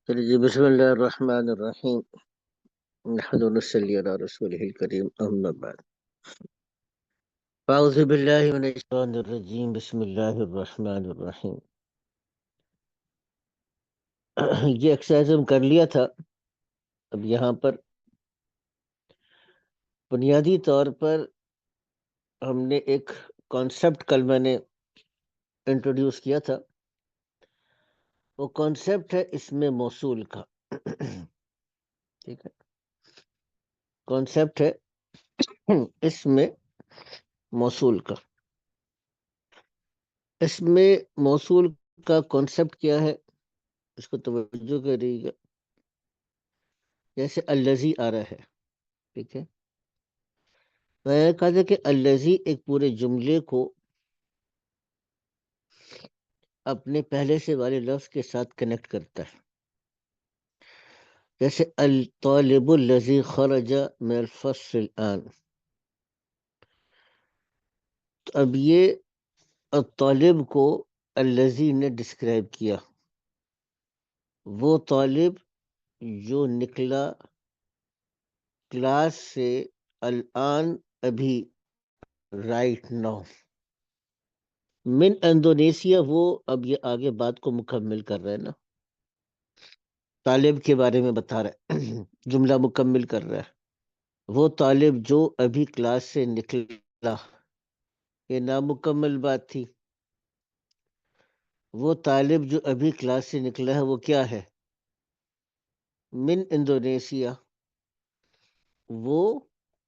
چلیے جی، بسم اللہ الرحمن الرحیم، نحمد ونصلی علی رسولہ الکریم، اما بعد، اعوذ باللہ من الشیطان الرجیم، بسم اللہ الرحمن الرحیم۔ یہ ایکسرسائز ہم کر لیا تھا۔ اب یہاں پر بنیادی طور پر ہم نے ایک کانسیپٹ کل میں نے انٹروڈیوس کیا تھا، وہ کانسیپٹ ہے اسم موصول کا۔ ٹھیک ہے، کانسیپٹ ہے اسم موصول کا۔ اسم موصول کا کانسیپٹ کیا ہے، اس کو توجہ کریے گا۔ جیسے الذی آ رہا ہے، ٹھیک ہے، میں نے کہا تھا کہ الذی ایک پورے جملے کو اپنے پہلے سے والے لفظ کے ساتھ کنیکٹ کرتا ہے۔ جیسے الطالب الذی خرج من الفصل الآن، تو اب یہ الطالب کو الذی نے ڈسکرائب کیا، وہ طالب جو نکلا کلاس سے الآن، ابھی، رائٹ ناؤ، من انڈونیشیا، وہ اب یہ آگے بات کو مکمل کر رہا ہے نا، طالب کے بارے میں بتا رہا ہے، جملہ مکمل کر رہا ہے۔ وہ طالب جو ابھی کلاس سے نکلا، یہ نامکمل بات تھی۔ وہ طالب جو ابھی کلاس سے نکلا ہے وہ کیا ہے؟ من انڈونیشیا، وہ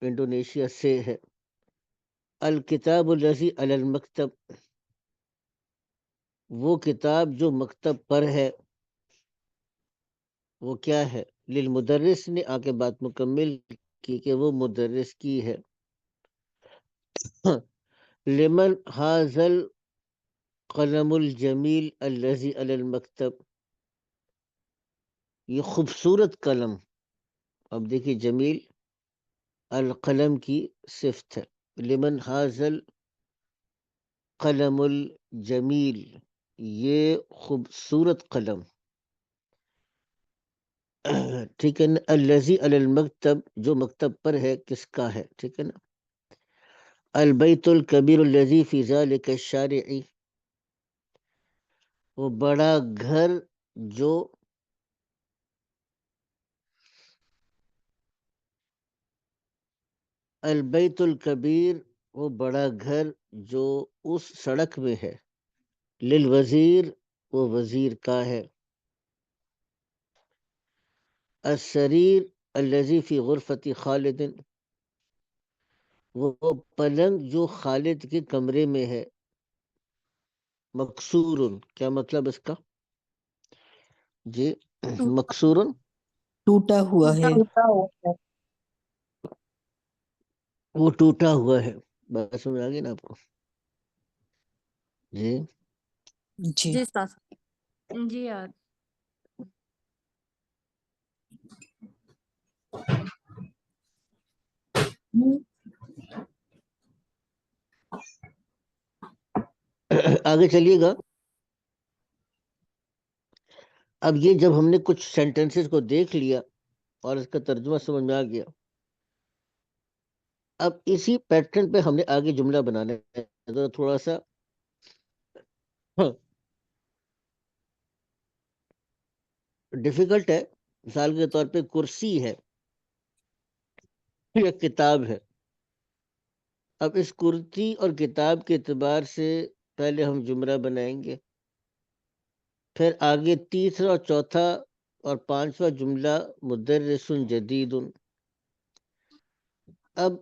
انڈونیشیا سے ہے۔ الکتاب الذی علی المکتب، وہ کتاب جو مکتب پر ہے، وہ کیا ہے؟ للمدرس نے آ کے بات مکمل کی کہ وہ مدرس کی ہے۔ لمن حاضل قلم الجمیل الذی علی المکتب، یہ خوبصورت قلم، اب دیکھیے جمیل القلم کی صفت ہے۔ لمن حاضل قلم الجمیل، یہ خوبصورت قلم، ٹھیک ہے نا۔ الذی علی المکتب، جو مکتب پر ہے، کس کا ہے، ٹھیک ہے نا۔ البیت الکبیر الذی فی ذلک الشارع، وہ بڑا گھر جو البیت الکبیر، وہ بڑا گھر جو اس سڑک میں ہے، للوزیر، وہ وزیر کا ہے۔ السریر الذی فی غرفۃ خالد، وہ پلنگ جو خالد کے کمرے میں ہے۔ مکسور، کیا مطلب اس کا جی؟ مکسور، ٹوٹا ہوا ہے، وہ ٹوٹا ہوا ہے، بات سمجھ آ گئی نا آپ کو؟ جی جی جی استاد جی یار آگے چلیے گا۔ اب یہ جب ہم نے کچھ سینٹینسز کو دیکھ لیا اور اس کا ترجمہ سمجھ میں آ گیا، اب اسی پیٹرن پہ ہم نے آگے جملہ بنانا ہے۔ ذرا تھوڑا سا ڈیفیکلٹ ہے۔ مثال کے طور پہ کرسی ہے یا کتاب ہے۔ اب اس کرسی اور کتاب کے اعتبار سے پہلے ہم جملہ بنائیں گے، پھر آگے تیسرا اور چوتھا اور پانچواں جملہ مدرس جدید۔ اب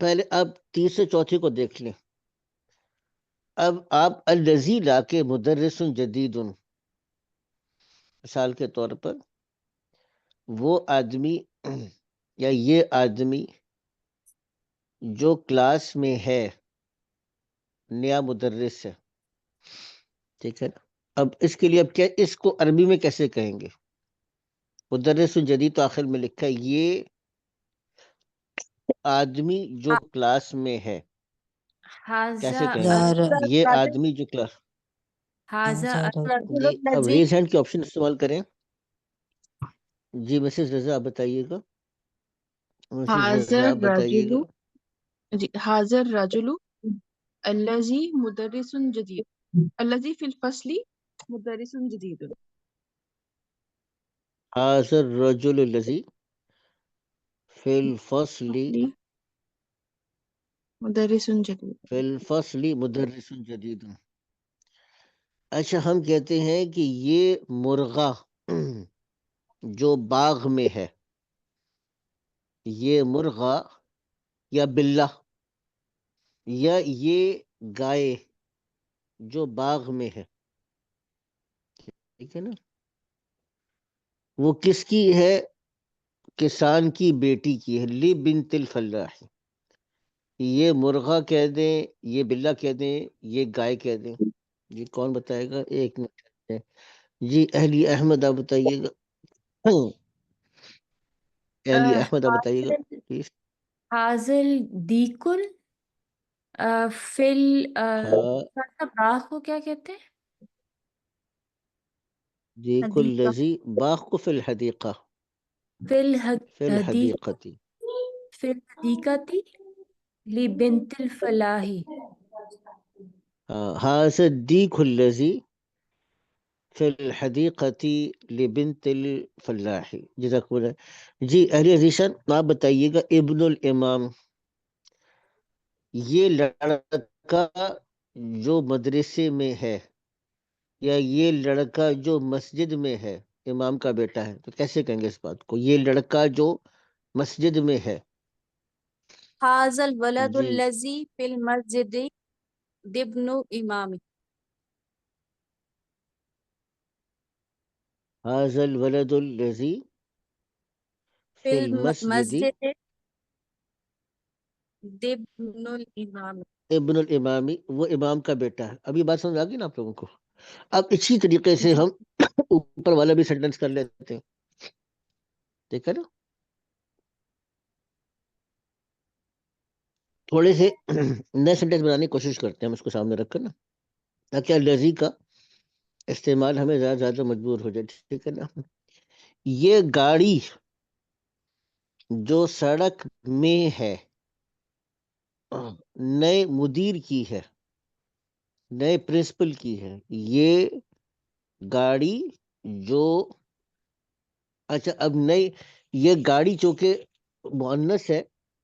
پہلے آپ تیسرے چوتھے کو دیکھ لیں۔ اب آپ الذی لا کے مدرس جدید، مثال کے طور پر وہ آدمی یا یہ آدمی جو کلاس میں ہے، نیا مدرس ہے، ٹھیک ہے نا۔ اب اس کے لیے اب کیا، اس کو عربی میں کیسے کہیں گے؟ مدرس جدید تو آخر میں لکھا ہے، یہ آدمی جو کلاس میں ہے، کیسے حاضہ کہیں گے؟ دار یہ آدمی جو کلاس، حاضہ ہزار جی اب ریز ہینڈ کی آپشن استعمال کریں۔ جی مسز رضا آپ بتائیے گا، مسز حاضر رضا آپ بتائیے الرجل گا. جی حاضر الرجل الذي مدرس جديد الذي في الفصل مدرس جديد هذا الرجل الذي في الفصل مدرس جديد. مدرس جدید. اچھا ہم کہتے ہیں کہ یہ مرغا جو باغ میں ہے، یہ مرغا یا بلہ یا یہ گائے جو باغ میں ہے، ٹھیک ہے نا، وہ کس کی ہے؟ کسان کی بیٹی کی ہے. لی بنت الفلاح. یہ مرغا کہہ دیں، یہ بلہ کہہ دیں، یہ گائے کہہ دیں. جی کون بتائے گا؟ ایک منٹ. جی اہلی احمد آپ بتائیے گا. اہلی احمد آپ بتائیے گا پلیز. حاضل دیکل فل ہاں باغ کو کیا کہتے ہیں؟ دیکھ حدیقہ. الذی باغ کو فی الحدیقہ، فی فی الحدیقہ الحدیقتی. فی الحدیقتی لبنت الفلاحی. هذا الديك الذي في الحديقة لبنت الفلاح. جزاک اللہ. جی اہلی عزیزان آپ بتائیے گا ابن الامام. یہ لڑکا جو مدرسے میں ہے یا یہ لڑکا جو مسجد میں ہے امام کا بیٹا ہے، تو کیسے کہیں گے اس بات کو؟ یہ لڑکا جو مسجد میں ہے. هذا الولد جی الذي في المسجد ابن امام. هذا الولد الذي في في المسجد المسجد ابن الامام. ابن الامامی، وہ امام کا بیٹا ہے. ابھی بات سمجھ آ گئی نا آپ لوگوں کو؟ اب اسی طریقے سے ہم اوپر والا بھی سینٹنس کر لیتے ہیں، دیکھا نا. تھوڑے سے نئے سینٹنس بنانے کی کوشش کرتے ہیں ہم اس کو سامنے رکھ کر نا، تاکہ الذی کا استعمال ہمیں زیادہ زیادہ مجبور ہو جائے. ٹھیک ہے نا. یہ گاڑی جو سڑک میں ہے نئے مدیر کی ہے، نئے پرنسپل کی ہے. یہ گاڑی جو، اچھا اب نئی، یہ گاڑی چونکہ مؤنث ہے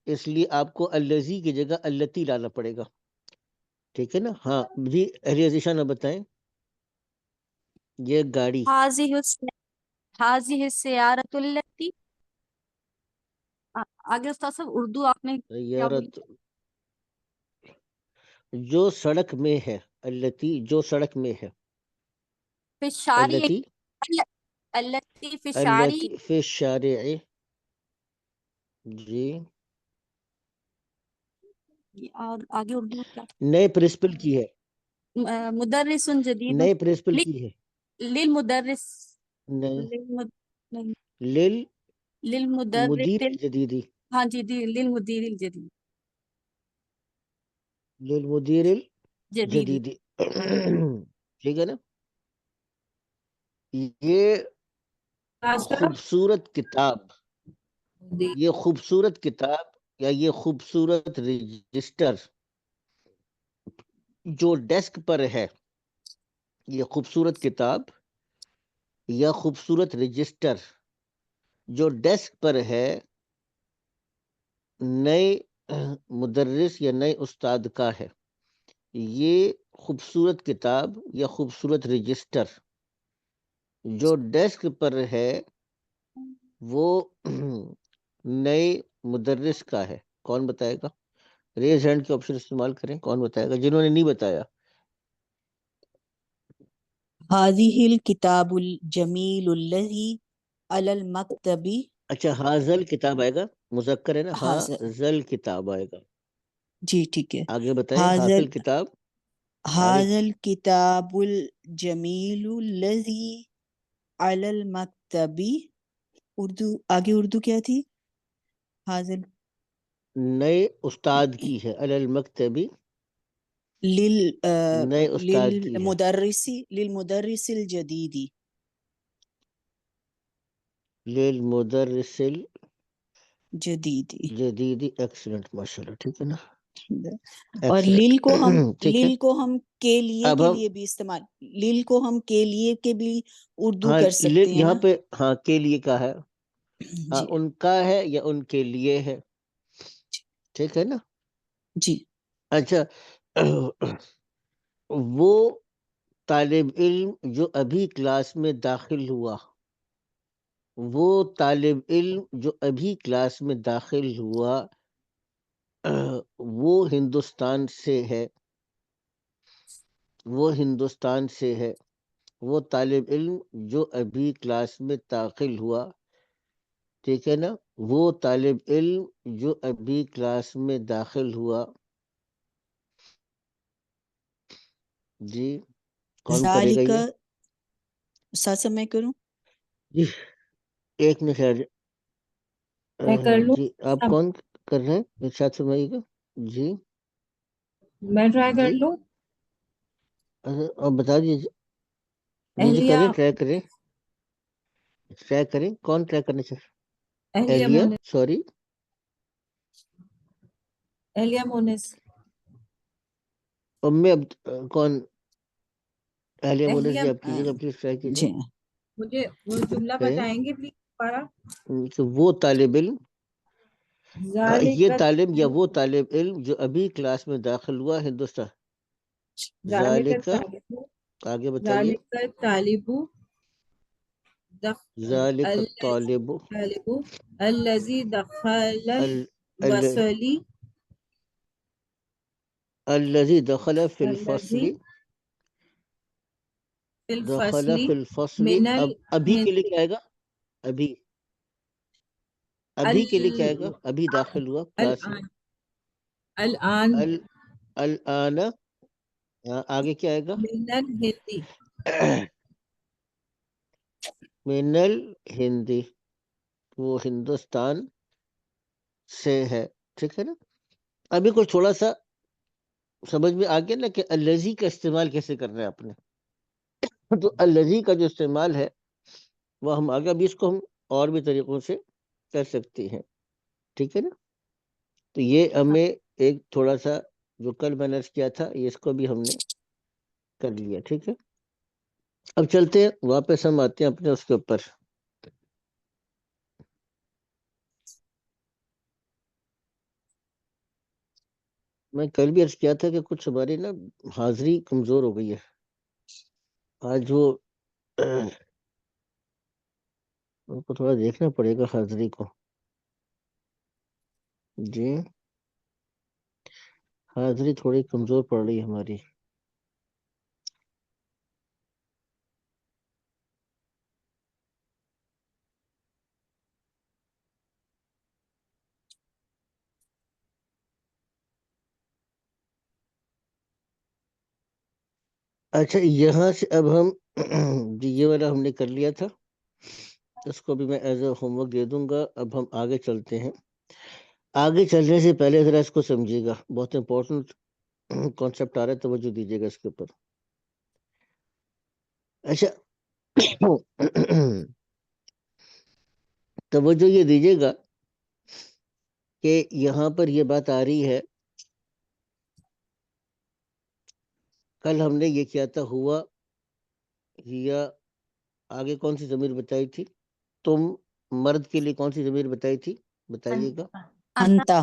اس لیے آپ کو الذی کی جگہ التی لانا پڑے گا. ٹھیک ہے نا. ہاں جی اہلی عزیزان آپ بتائیں. یہ گاڑی هذه السيارة التي آگے استاد صاحب اردو آپ نے کیا بولی؟ سیارت جو سڑک میں ہے، التی جو سڑک میں ہے، في الشارع التی التي في الشارع. التی فی الشارع. جی اور آگے اردو کیا؟ نئے پرنسپل کی ہے، مدرس جدید نئے پرنسپل کی ہے. للمدرس نئے نہیں، للمدیر للمدرس. الجدیدی، ہاں جی جی للمدیر الجدید. للمدیر جدید. الجدیدی. ٹھیک ہے نا. یہ خوبصورت کتاب، یہ خوبصورت کتاب یا یہ خوبصورت رجسٹر جو ڈیسک پر ہے، یہ خوبصورت کتاب یا خوبصورت رجسٹر جو ڈیسک پر ہے نئے مدرس یا نئے استاد کا ہے. یہ خوبصورت کتاب یا خوبصورت رجسٹر جو ڈیسک پر ہے وہ نئے مدرس کا ہے. کون بتائے گا؟ ریز ہینڈ کے آپشن استعمال کریں. کون بتائے گا جنہوں نے نہیں بتایا؟ هذه الكتاب الجميل الذي على المكتب. اچھا حاضل کتاب آئے گا، مذکر ہے نا. حاضر حاضل کتاب آئے گا. جی ٹھیک ہے. آگے بتائیں. حاضر حاصل کتاب عارف. هذا الكتاب الجميل الذي على المكتب. اردو آگے اردو کیا تھی؟ حاضر نئے استاد کی ہے، علی المکتبی لل نئے استاد کی ہے. للمدرس الجديد. للمدرس جدیدی. الجدید. ایکسلنٹ، ماشاء اللہ، ٹھیک ہے نا، اور لیل کو ہم ٹھیک ہے. لیل کو ہم کے لیے اب کے ہم لیے بھی استعمال، لیل کو ہم کے لیے کے بھی اردو ہاں کر سکتے ہیں یہاں نا. پہ ہاں کے لیے کا ہے، ہاں جی ان کا ہے یا ان کے لیے ہے، ٹھیک ہے نا. جی. اچھا وہ طالب علم جو ابھی کلاس میں داخل ہوا، وہ طالب علم جو ابھی کلاس میں داخل ہوا وہ ہندوستان سے ہے، وہ ہندوستان سے ہے. وہ طالب علم جو ابھی کلاس میں داخل ہوا، ٹھیک ہے نا، وہ طالب علم جو ابھی کلاس میں داخل ہوا. جی کون کرے گا ذالک، یہ؟ ساتھ میں کروں. جی ایک منٹ ہے. میں کر لوں. جی آپ کون کر رہے ہیں ارشاد فرمائیے گا. جی میں ٹرائی کر جی لوں. آپ بتا دیجیے. جی اہلیہ کریں، ٹرائی کریں. کون ٹرائی کرنا چاہیے؟ اہلیہ، مونس، سوری اہلیہ مونس. میں اب کون؟ اہلیہ مونس اہلیہ جی آپ کیجیے گا، پلیز ٹرائی کیجیے. جی مجھے وہ جملہ کریں بتائیں گے پلیز دوبارہ. کہ وہ طالب علم، یہ ذالک طالب یا وہ طالب علم جو ابھی کلاس میں داخل ہوا ہندوستان. ذالک، آگے بتائیے. ذالک طالب ذالک الطالب الذی دخل الذی الفصل دخل فی الفصل. الذی فی دخل الفصل فی الفصل. من اب ابھی کے لیے الہند. کیا آئے گا؟ ابھی، ابھی کے لیے کیا آئے گا؟ ابھی داخل ہوا کلاس میں. الآن الآن، آگے کیا آئے گا؟ من الہندی. من الہندی، وہ ہندوستان سے ہے، ٹھیک ہے نا. ابھی کچھ تھوڑا سا سمجھ میں آ گیا نا کہ الذی کا استعمال کیسے کرنا ہے آپ نے. تو الذی کا جو استعمال ہے وہ ہم آگے ابھی اس کو ہم اور بھی طریقوں سے کر سکتے ہیں، ٹھیک ہے نا. تو یہ ہمیں ایک تھوڑا سا جو کل میں نے کیا تھا اس کو بھی ہم نے کر لیا، ٹھیک ہے. اب چلتے ہیں واپس، ہم آتے ہیں اپنے اس کے اوپر. میں کل بھی عرض کیا تھا کہ کچھ ہماری نا حاضری کمزور ہو گئی ہے آج. وہ ان کو تھوڑا دیکھنا پڑے گا حاضری کو. جی حاضری تھوڑی کمزور پڑ رہی ہے ہماری. اچھا یہاں سے اب ہم جی یہ والا ہم نے کر لیا تھا، اس کو بھی میں ایز اے ہوم ورک دے دوں گا. اب ہم آگے چلتے ہیں. آگے چلنے سے پہلے ذرا اس کو سمجھیے گا، بہت امپورٹنٹ کانسیپٹ آ رہا ہے، توجہ دیجیے گا اس کے اوپر. اچھا توجہ یہ دیجیے گا کہ یہاں پر یہ بات آ رہی ہے، کل ہم نے یہ کیا تھا، ہوا یا آگے کون سی ضمیر بتائی تھی؟ تم مرد کے لیے کون سی ضمیر بتائی تھی؟ بتائیے گا. انتا.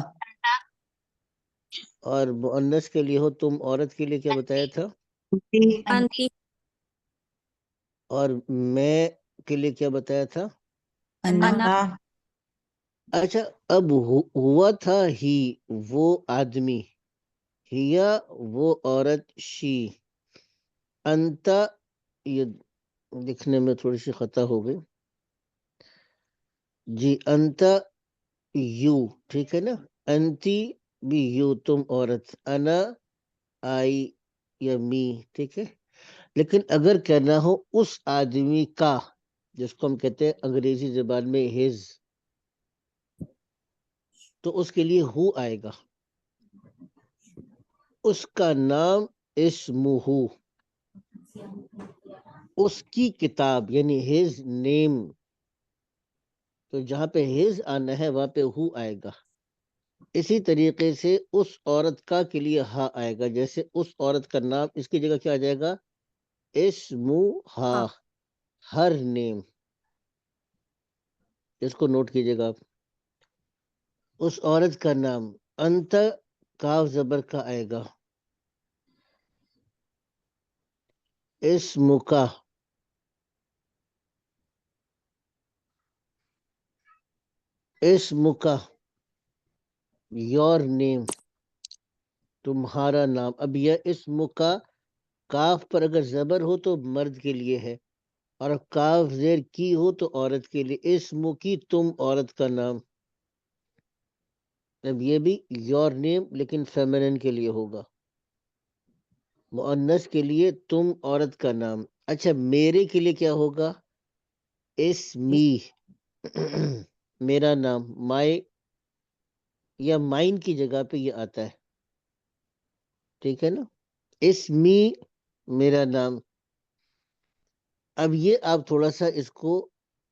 اور مؤنث کے لیے ہو تم، عورت کے لیے کیا بتایا تھا؟ انتی. اور میں کے لیے کیا بتایا تھا؟ انا. اچھا اب ہوا تھا ہی وہ آدمی، ہیا وہ عورت، شی. انتا یہ لکھنے میں تھوڑی سی خطا ہو گئی. جی انتا یو، ٹھیک ہے نا. انتی بھی یو تم عورت، انا آئی یا می، ٹھیک ہے. لیکن اگر کہنا ہو اس آدمی کا، جس کو ہم کہتے ہیں انگریزی زبان میں ہز، تو اس کے لیے ہو آئے گا. اس کا نام اسمہ، اس کی کتاب یعنی ہز نیم. تو جہاں پہ ہز آنا ہے وہاں پہ ہو آئے گا. اسی طریقے سے اس عورت کا کے لیے ہا آئے گا. جیسے اس عورت کا نام اس کی جگہ کیا آ جائے گا؟ اسمہا، ہر نیم. اس کو نوٹ کیجئے گا آپ. اس عورت کا نام انت کاف زبر کا آئے گا. اسمکا، اسمکا یور نیم، تمہارا نام. اب یہ اسمکا کاف پر اگر زبر ہو تو مرد کے لیے ہے، اور کاف زیر کی ہو تو عورت کے لیے. اسمکی تم عورت کا نام. اب یہ بھی یور نیم لیکن فیمنن کے لیے ہوگا. مؤنث کے لیے تم عورت کا نام. اچھا میرے کے لیے کیا ہوگا؟ اسمی، میرا نام. مائی یا مائن کی جگہ پہ یہ آتا ہے. ٹھیک ہے نا؟ اسمی میرا نام. اب یہ آپ تھوڑا سا اس کو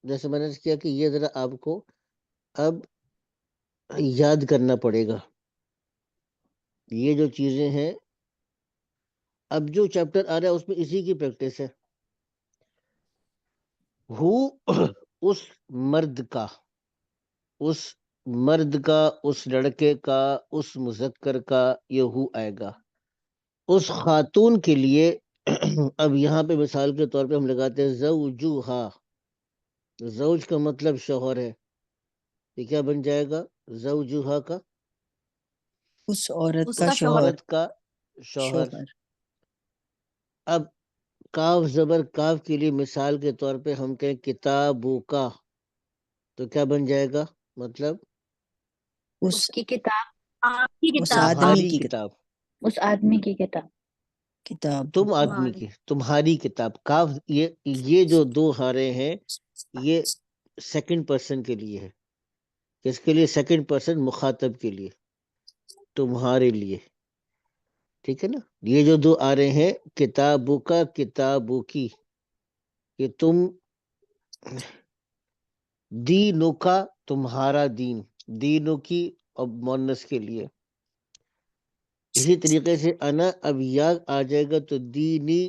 جیسے میں نے کیا کہ یہ ذرا آپ کو اب یاد کرنا پڑے گا. یہ جو چیزیں ہیں اب جو چیپٹر آ رہا ہے اس میں اسی کی پریکٹس ہے. ہو اس مرد کا، اس مرد کا، اس لڑکے کا، اس مذکر کا، یہ ہو آئے گا. اس خاتون کے لیے اب یہاں پہ مثال کے طور پہ ہم لگاتے ہیں زوجوہا. زوج کا مطلب شوہر ہے. یہ کیا بن جائے گا زوجوہا کا؟ اس عورت اس کا کا شوہر. عورت کا شوہر. اب کاف زبر کاف کے لیے مثال کے طور پہ ہم کہیں کتابوں کا، تو کیا بن جائے گا؟ مطلب اس اس کی کتاب، آپ کی اس کتاب، آدمی تمہاری کی کتاب. اس آدمی کی کتاب. کتاب. تم آدمی کی، تمہاری کتاب. کاف یہ جو دو ہارے ہیں یہ سیکنڈ پرسن کے لیے ہے. کس کے لیے؟ سیکنڈ پرسن مخاطب کے لیے، تمہارے لیے. ٹھیک ہے نا؟ یہ جو دو آ رہے ہیں کتابوں کا، کتابوں کی، کہ تم، دینوں کا تمہارا دین، دینوں کی اور مونس کے لیے. اسی طریقے سے انا اب یا آ جائے گا تو دینی.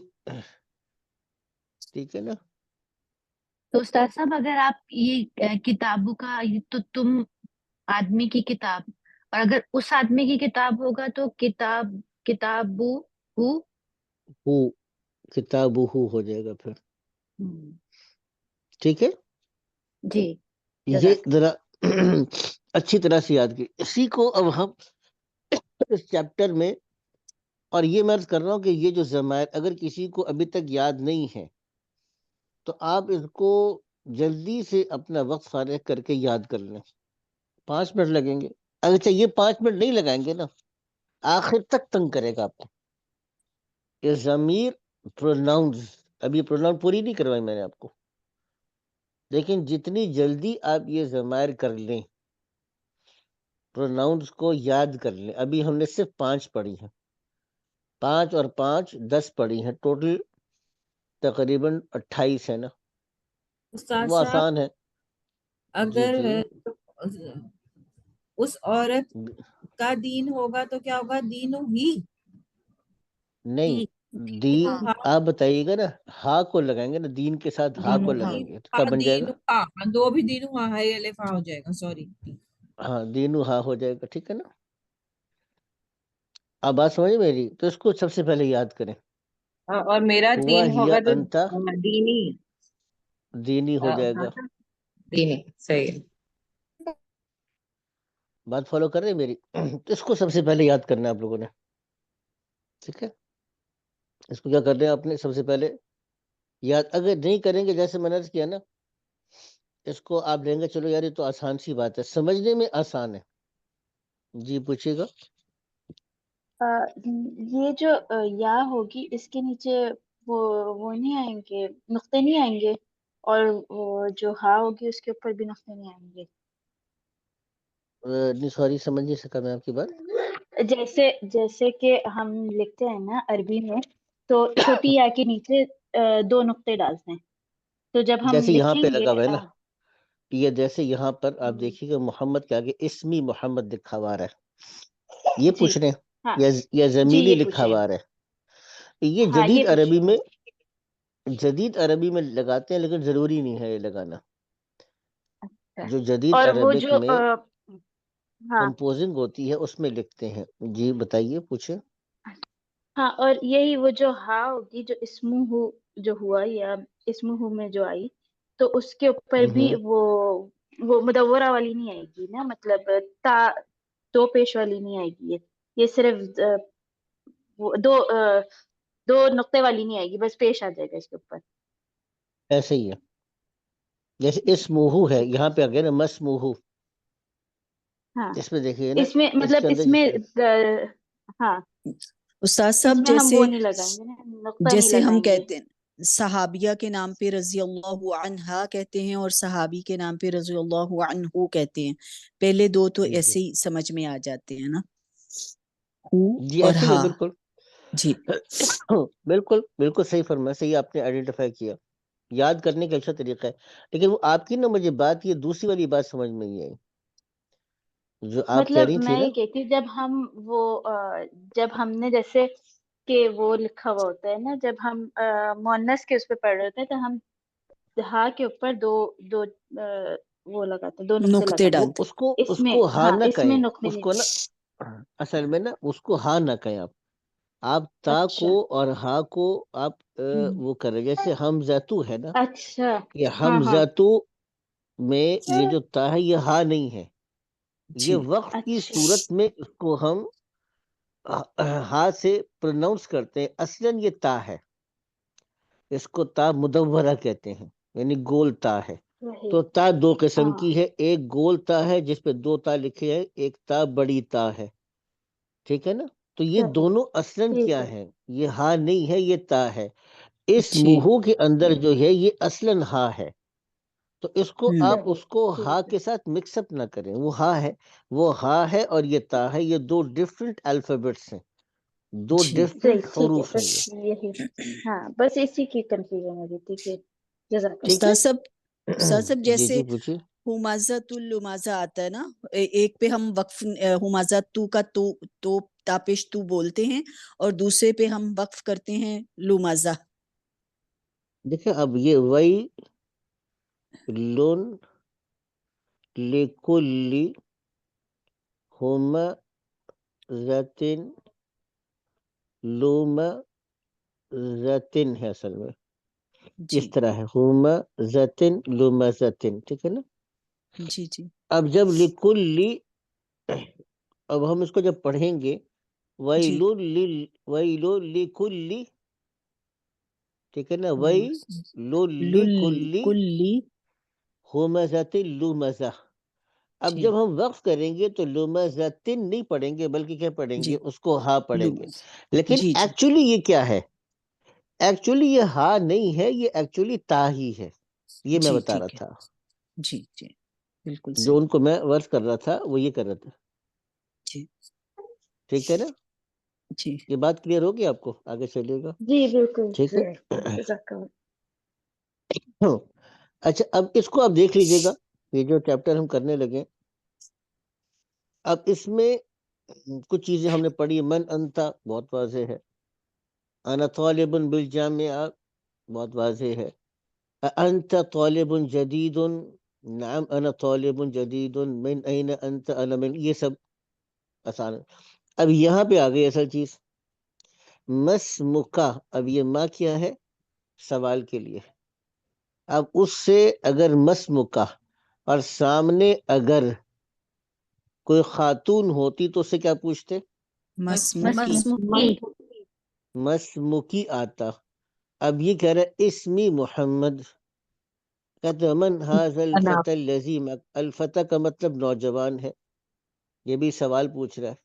ٹھیک ہے نا؟ تو استاد صاحب اگر آپ یہ کتابوں کا تو تم آدمی کی کتاب، اور اگر اس آدمی کی کتاب ہوگا تو کتابو ہو. ہو کتاب ہو جائے گا پھر. ٹھیک ہے؟ جی یہ جزاک ذرا اچھی طرح سے یاد کی. اسی کو اب ہم اس چیپٹر میں، اور یہ میں عرض کر رہا ہوں کہ یہ جو ضمائر اگر کسی کو ابھی تک یاد نہیں ہے تو آپ اس کو جلدی سے اپنا وقت فارغ کر کے یاد کر لیں. 5 منٹ لگیں گے. اچھا یہ 5 منٹ نہیں لگائیں گے نا، آخر تک تنگ کرے گا آپ کو. یہ ضمیر پروناؤنز، ابھی پروناؤن پوری نہیں کروائی میں نے آپ کو، لیکن جتنی جلدی آپ یہ ضمائر کر لیں، پروناؤنز کو یاد کر لیں. ابھی ہم نے صرف 5 پڑھی ہیں، 5 اور 5 10 پڑھی ہیں، ٹوٹل تقریباً 28 ہے نا. استاد وہ صاحب آسان ہے. جی اگر جی اس عورت کا دین ہوگا تو کیا ہوگا؟ دینو ہی. نہیں، دی آپ بتائیے گا نا، ہا کو لگائیں گے نا، دین کے ساتھ ہا کو لگائیں گے تو کیا بن جائے گا؟ دو بھی دینو ہاں ہے الف ہا ہو جائے گا. سوری. ہاں دینو ہا ہو جائے گا. ٹھیک ہے نا؟ آپ بات سمجھ میری؟ تو اس کو سب سے پہلے یاد کریں. اور میرا ہوا دین ہیا ہوگا تو انتا، دینی. دینی ہو جائے گا. دینی صحیح ہے. بات فالو کر رہے ہیں میری؟ تو اس کو سب سے پہلے یاد کرنا ہے آپ لوگوں نے. ٹھیک ہے؟ اس کو کیا کر رہے ہیں آپ نے سب سے پہلے یاد. اگر نہیں کریں گے جیسے میں نے کیا نا، اس کو آپ لیں گے چلو یار یہ تو آسان سی بات ہے، سمجھنے میں آسان ہے. جی پوچھیے گا. یہ جو یا ہوگی اس کے نیچے وہ نہیں آئیں گے، نقطے نہیں آئیں گے، اور وہ جو ہا ہوگی اس کے اوپر بھی نقطے نہیں آئیں گے. نہیں سوری سمجھ نہیں سکا میں آپ کی بات. جیسے کہ ہم لکھتے ہیں نا عربی میں، تو چھوٹی یا کے نیچے 2 نقطے ڈالتے ہیں. تو جب ہم جیسے یہاں لکھیں پہ گے لگا ہوا ہے نا، یہ جیسے یہاں پر آپ دیکھیے کہ محمد کے آگے اسمی محمد لکھا ہوا ہے، یہ جی پوچھ رہے ہیں ہاں یا جی زمیلی یہ لکھا پوچھے ہوا ہے؟ یہ ہاں یہ جدید عربی پوچھے میں لگاتے ہیں، لیکن ضروری نہیں ہے یہ لگانا. جو جدید اور وہ عربک جو میں ہاں کمپوزنگ ہوتی ہے اس میں لکھتے ہیں. جی بتائیے، پوچھیں. ہاں اور یہی وہ جو ہا ہوگی جو اسمو ہو جو ہوا یا اسمو ہو میں جو آئی تو اس کے اوپر بھی وہ مدورہ والی نہیں آئے گی نا، مطلب تا دو پیش والی نہیں آئے گی، یہ صرف وہ دو نقطے والی نہیں آئے گی، بس پیش آ جائے گا اس کے اوپر. ایسے ہی ہے، جیسے اسموہو ہے، یہاں پہ آ گیا نا مسموہو. ہاں اس میں دیکھیے نا، اس میں اس مطلب کے اندر اس میں ہاں استاد اس صاحب میں ہم جیسے وہ نہیں لگائیں گے نا، نقطہ نہیں جیسے ہم لگائیں گے. کہتے ہیں صحابیہ کے نام پہ رضی اللہ عنہا کہتے ہیں اور صحابی کے نام پہ رضی اللہ عنہ کہتے ہیں، پہلے دو تو جی ایسے ہی سمجھ میں آ جاتے ہیں نا، ہو جی اور ایسے ہی ہے، ہا. بالکل. جی بالکل بالکل صحیح فرمایا، صحیح آپ نے آئیڈینٹیفائی کیا. یاد کرنے کا اچھا طریقہ ہے، لیکن وہ آپ کی نا مجھے بات، یہ دوسری والی بات سمجھ میں نہیں آئی جو آپ کہہ مطلب رہی تھی میں نا. یہ کہتی ہوں جب ہم نے جیسے کہ وہ لکھا ہوا ہوتا ہے نا، جب ہم مؤنث کے اس پہ پڑھ رہے ہوتے ہیں تو ہم ہا کے اوپر دو دو وہ لگاتے ہیں، دو نقطے نقطے لگاتے وہ ڈالتے ہیں. اس کو ہاں نہ اس میں کہیں، نقطے اس کو نا نہیں. اصل میں نا اس کو ہاں نہ کہیں. آپ تا اچھا کو اور ہا کو آپ وہ کریں. جیسے ہم زیتو ہے نا، اچھا یہ ہاں ہم ہاں زیتو میں یہ جو تا ہے یہ ہا نہیں ہے، جی یہ وقت کی اچھا صورت میں اس کو ہم ہا سے پروناؤنس کرتے ہیں. اصلاً یہ تا ہے، اس کو تا مدورہ کہتے ہیں، یعنی گول تا ہے. وہی تو تا دو قسم ہاں کی ہے، ایک گول تا ہے جس پہ دو تا لکھے ہیں، ایک تا بڑی تا ہے. ٹھیک ہے نا؟ تو یہ صحیح دونوں اصلاً ٹھیک کیا ہے ہے؟ یہ ہا نہیں ہے، یہ تا ہے. اس جی موہو کے اندر جو ہے یہ اصلاً ہا ہے. تو اس کو آپ صحیح اس کو ہا ٹھیک ہے کے ساتھ مکس اپ نہ کریں. وہ ہا ہے اور یہ تا ہے، یہ دو ڈفرنٹ الفابیٹس ہیں، دو جی ڈفرنٹ صحیح ٹھیک ہے، حروف ہیں بس یہ. یہی ہاں بس اسی کی کنفیوژن ہے. ٹھیک ہے جزاک ٹھیک اللہ. ہے. استاد صاحب جی جیسے جی پوچھیے. ہمازت اللمازہ آتا ہے نا، ایک پہ ہم وقف ہمازت تو کا تو تاپش تو بولتے ہیں اور دوسرے پہ ہم وقف کرتے ہیں لمازہ. دیکھیں اب یہ وئی لون لکلی ہوما زتن لوما زتن ہے اصل میں. جی اس طرح ہے، ہوما زتن لوما زتن. ٹھیک ہے نا؟ جی جی اب جب لکلی، اب ہم اس کو جب پڑھیں گے جی ویلو لکلی، ٹھیک ہے نا، ویلو لل لکلی کلی. ہومزۃ لومزہ. اب جی جب ہم وقف کریں گے تو لومزتن نہیں پڑھیں گے، بلکہ کیا پڑھیں جی گے؟ اس کو ہا پڑھیں گے. لمز. لیکن جی جی ایکچولی یہ کیا ہے؟ ایکچولی یہ ہا نہیں ہے، یہ ایکچولی تا ہی ہے. یہ میں جی بتا رہا ٹھیک ہے. تھا. جی جی بالکل جو صحیح. ان کو میں ورس کر رہا تھا وہ یہ کر رہا تھا. جی ٹھیک ہے نا؟ جی یہ بات کلیئر ہوگی آپ کو؟ آگے چلیے گا. جی بالکل ٹھیک ہے. جزاک اللہ. اچھا اب اس کو آپ دیکھ لیجئے گا، یہ جو چیپٹر ہم کرنے لگے. اب اس میں کچھ چیزیں ہم نے پڑھی. من انتا بہت واضح ہے، انا طالب بالجامعہ بہت واضح ہے، انت طالب جدید، نعم انا طالب جدید، من این انت، انا من، یہ سب آسان ہے. اب یہاں پہ آ گئی اصل چیز، مسمکا. اب یہ ماں کیا ہے؟ سوال کے لیے. اب اس سے اگر مسمکا اور سامنے اگر کوئی خاتون ہوتی تو اس سے کیا پوچھتے؟ مسموکی. مسموکی. مسمکی آتا. اب یہ کہہ رہا اسمی محمد. کہتے ہیں من حاض الفتى الذی، الفتى کا مطلب نوجوان ہے. یہ بھی سوال پوچھ رہا ہے.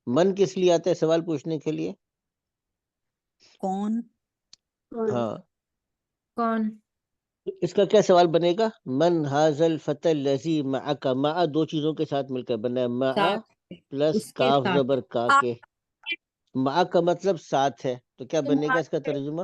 من کس لیے آتا ہے سوال پوچھنے کے لیے؟ کون. ہاں، کون؟ اس کا کیا سوال بنے گا؟ من حاض الفتى الذی معک. مع دو چیزوں کے ساتھ مل کر بنا ہے، مع ساتھ، پلس اس کے کاف ساتھ. زبر کا کے. مع کا مطلب ساتھ ہے، تو کیا بنے گا اس کا ترجمہ؟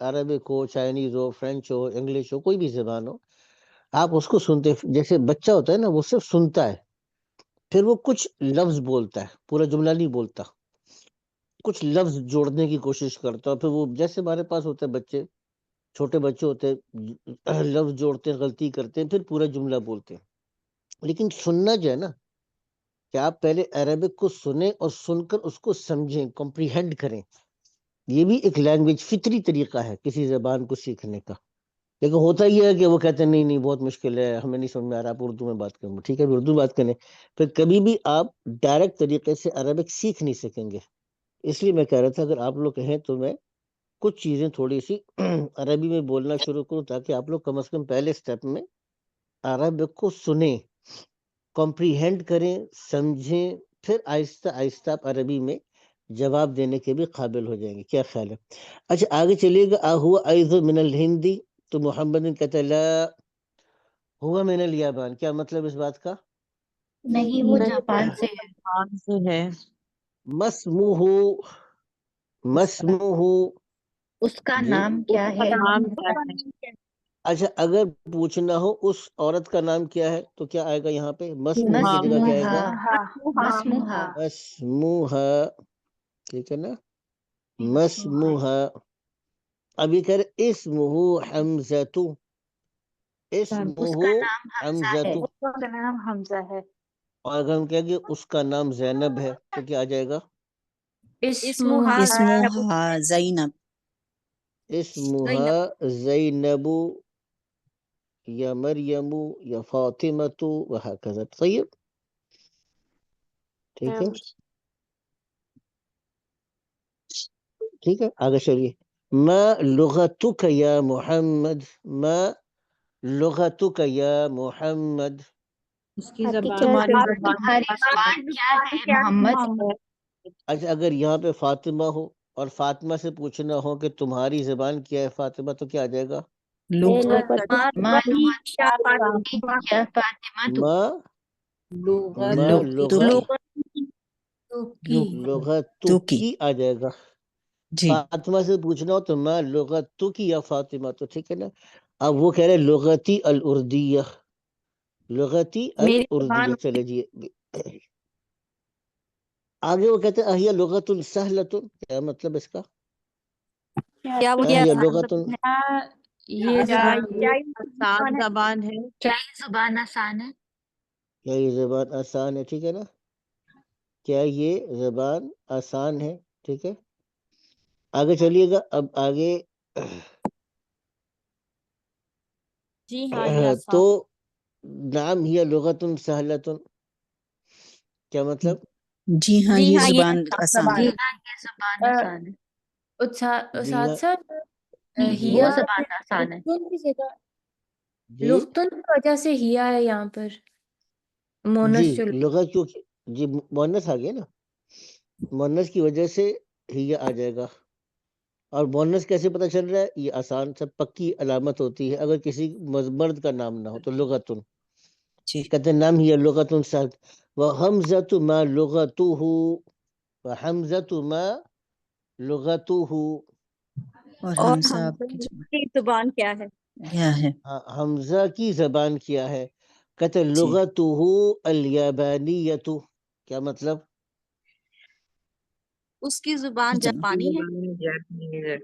عربک ہو، چائنیز ہو، فرینچ ہو، انگلش ہو، کوئی بھی زبان ہو، آپ اس کو سنتے، جیسے بچہ ہوتا ہے نا وہ صرف سنتا ہے، پھر وہ کچھ لفظ بولتا ہے، پورا جملہ نہیں بولتا، کچھ لفظ جوڑنے کی کوشش کرتا ہے، پھر وہ جیسے ہمارے پاس ہوتے ہیں بچے، چھوٹے بچے ہوتے ہیں، لفظ جوڑتے ہیں، غلطی کرتے ہیں، پھر پورا جملہ بولتے ہیں۔ لیکن سننا جو ہے نا، کہ آپ پہلے عربک کو سنیں اور سن کر اس کو سمجھیں، کمپریہینڈ کریں، یہ بھی ایک لینگویج فطری طریقہ ہے کسی زبان کو سیکھنے کا۔ لیکن ہوتا یہ ہے کہ وہ کہتے ہیں نہیں نہیں بہت مشکل ہے، ہمیں نہیں سمجھ میں آ رہا، آپ اردو میں بات کریں، ٹھیک ہے اردو بات کریں، پھر کبھی بھی آپ ڈائریکٹ طریقے سے عربک سیکھ نہیں سکیں گے۔ اس لیے میں کہہ رہا تھا اگر آپ لوگ کہیں تو میں کچھ چیزیں تھوڑی سی عربی میں بولنا شروع کروں، تاکہ آپ لوگ کم از کم پہلے سٹیپ میں عربک کو سنیں، کمپریہینڈ کریں، سمجھیں، پھر آہستہ آہستہ آپ عربی میں جواب دینے کے بھی قابل ہو جائیں گے۔ کیا خیال ہے؟ اچھا آگے چلیے گا، ہوا ایض من الہندی، تو محمد کہتا ہے لا ہوا من الیابان، کیا مطلب اس بات کا؟ نہیں، وہ جاپان سے ہے۔ جاپان سے ہے۔ مسموہ، مسموہ، اس کا جی نام کیا ہے؟ نام کیا ہے؟ اچھا اگر پوچھنا ہو اس عورت کا نام کیا ہے تو کیا آئے گا یہاں پہ؟ مسموہ کی جگہ کیا آئے گا؟ مسموحہ۔ مسموہا، ٹھیک ہے نا، مسموہا۔ اب یہ کہہ رہے اسمہ حمزۃ، اسمہ اس کا نام حمزہ ہے۔ حمزۃ، اس کا نام حمزہ ہے۔ اور اگر ہم کہیں گے اس کا نام زینب ہے تو کیا آ جائے گا؟ اسمها زینب، اسمہا زینب یا مریم یا فاطمۃ وہکذا۔ طیب، ٹھیک ہے ٹھیک ہے، آگے چلیے۔ ما لغتک یا محمد، ما لغتک یا محمد، اس کی آپ کی زبان کیا تمہاری زبان زبان تمہاری زبان کیا ہے محمد؟ اچھا اگر یہاں پہ فاطمہ ہو اور فاطمہ سے پوچھنا ہو کہ تمہاری زبان کیا ہے فاطمہ، تو کیا آ جائے گا؟ ما لغتک یا فاطمہ تو ما ما لغتک کی آ جائے گا۔ جی فاطمہ سے پوچھنا ہو تو ما لغتک یا فاطمہ، تو ٹھیک ہے نا۔ اب وہ کہہ رہے لغتی الاردیہ، لغتی الاردیہ، چلے جی آگے وہ کہتے ہیں اہیا لغت سہلۃ، کیا مطلب اس کا؟ اہیا لغت، یہ آسان زبان ہے۔ کیا یہ زبان آسان ہے؟ کیا یہ زبان آسان ہے؟ ٹھیک ہے نا، کیا یہ زبان آسان ہے؟ ٹھیک ہے، آگے چلیے گا۔ اب آگے جی ہاں یہ تو آسان، نام ہی لغت سہلۃ، کیا مطلب؟ جی ہاں یہ زبان آسان جی ہے۔ ہاں یہ زبان آسان ہے۔ جی ہاں جی وہ ہاں زبان آسان ہے۔ جی لفتن کی وجہ سے ہیا ہے یہاں پر، جی مونس جو لغت کیونکہ جی مؤنث آ گیا نا، مؤنث کی وجہ سے ہی آ جائے گا۔ اور مؤنث کیسے پتہ چل رہا ہے؟ یہ آسان سب پکی علامت ہوتی ہے اگر کسی مرد کا نام نہ ہو تو لغتن، جی کہتے ہیں نام ہی لغتن سہل، وحمزۃ ما لغتہ، وحمزۃ ما لغتہ، اور حمزہ کی زبان کیا ہے؟ کیا ہے؟ ہاں حمزہ کی زبان کیا ہے؟ کہتے ہیں جی لغتہ الیابانیۃ، کیا مطلب؟ اس کی زبان جاپانی ہے۔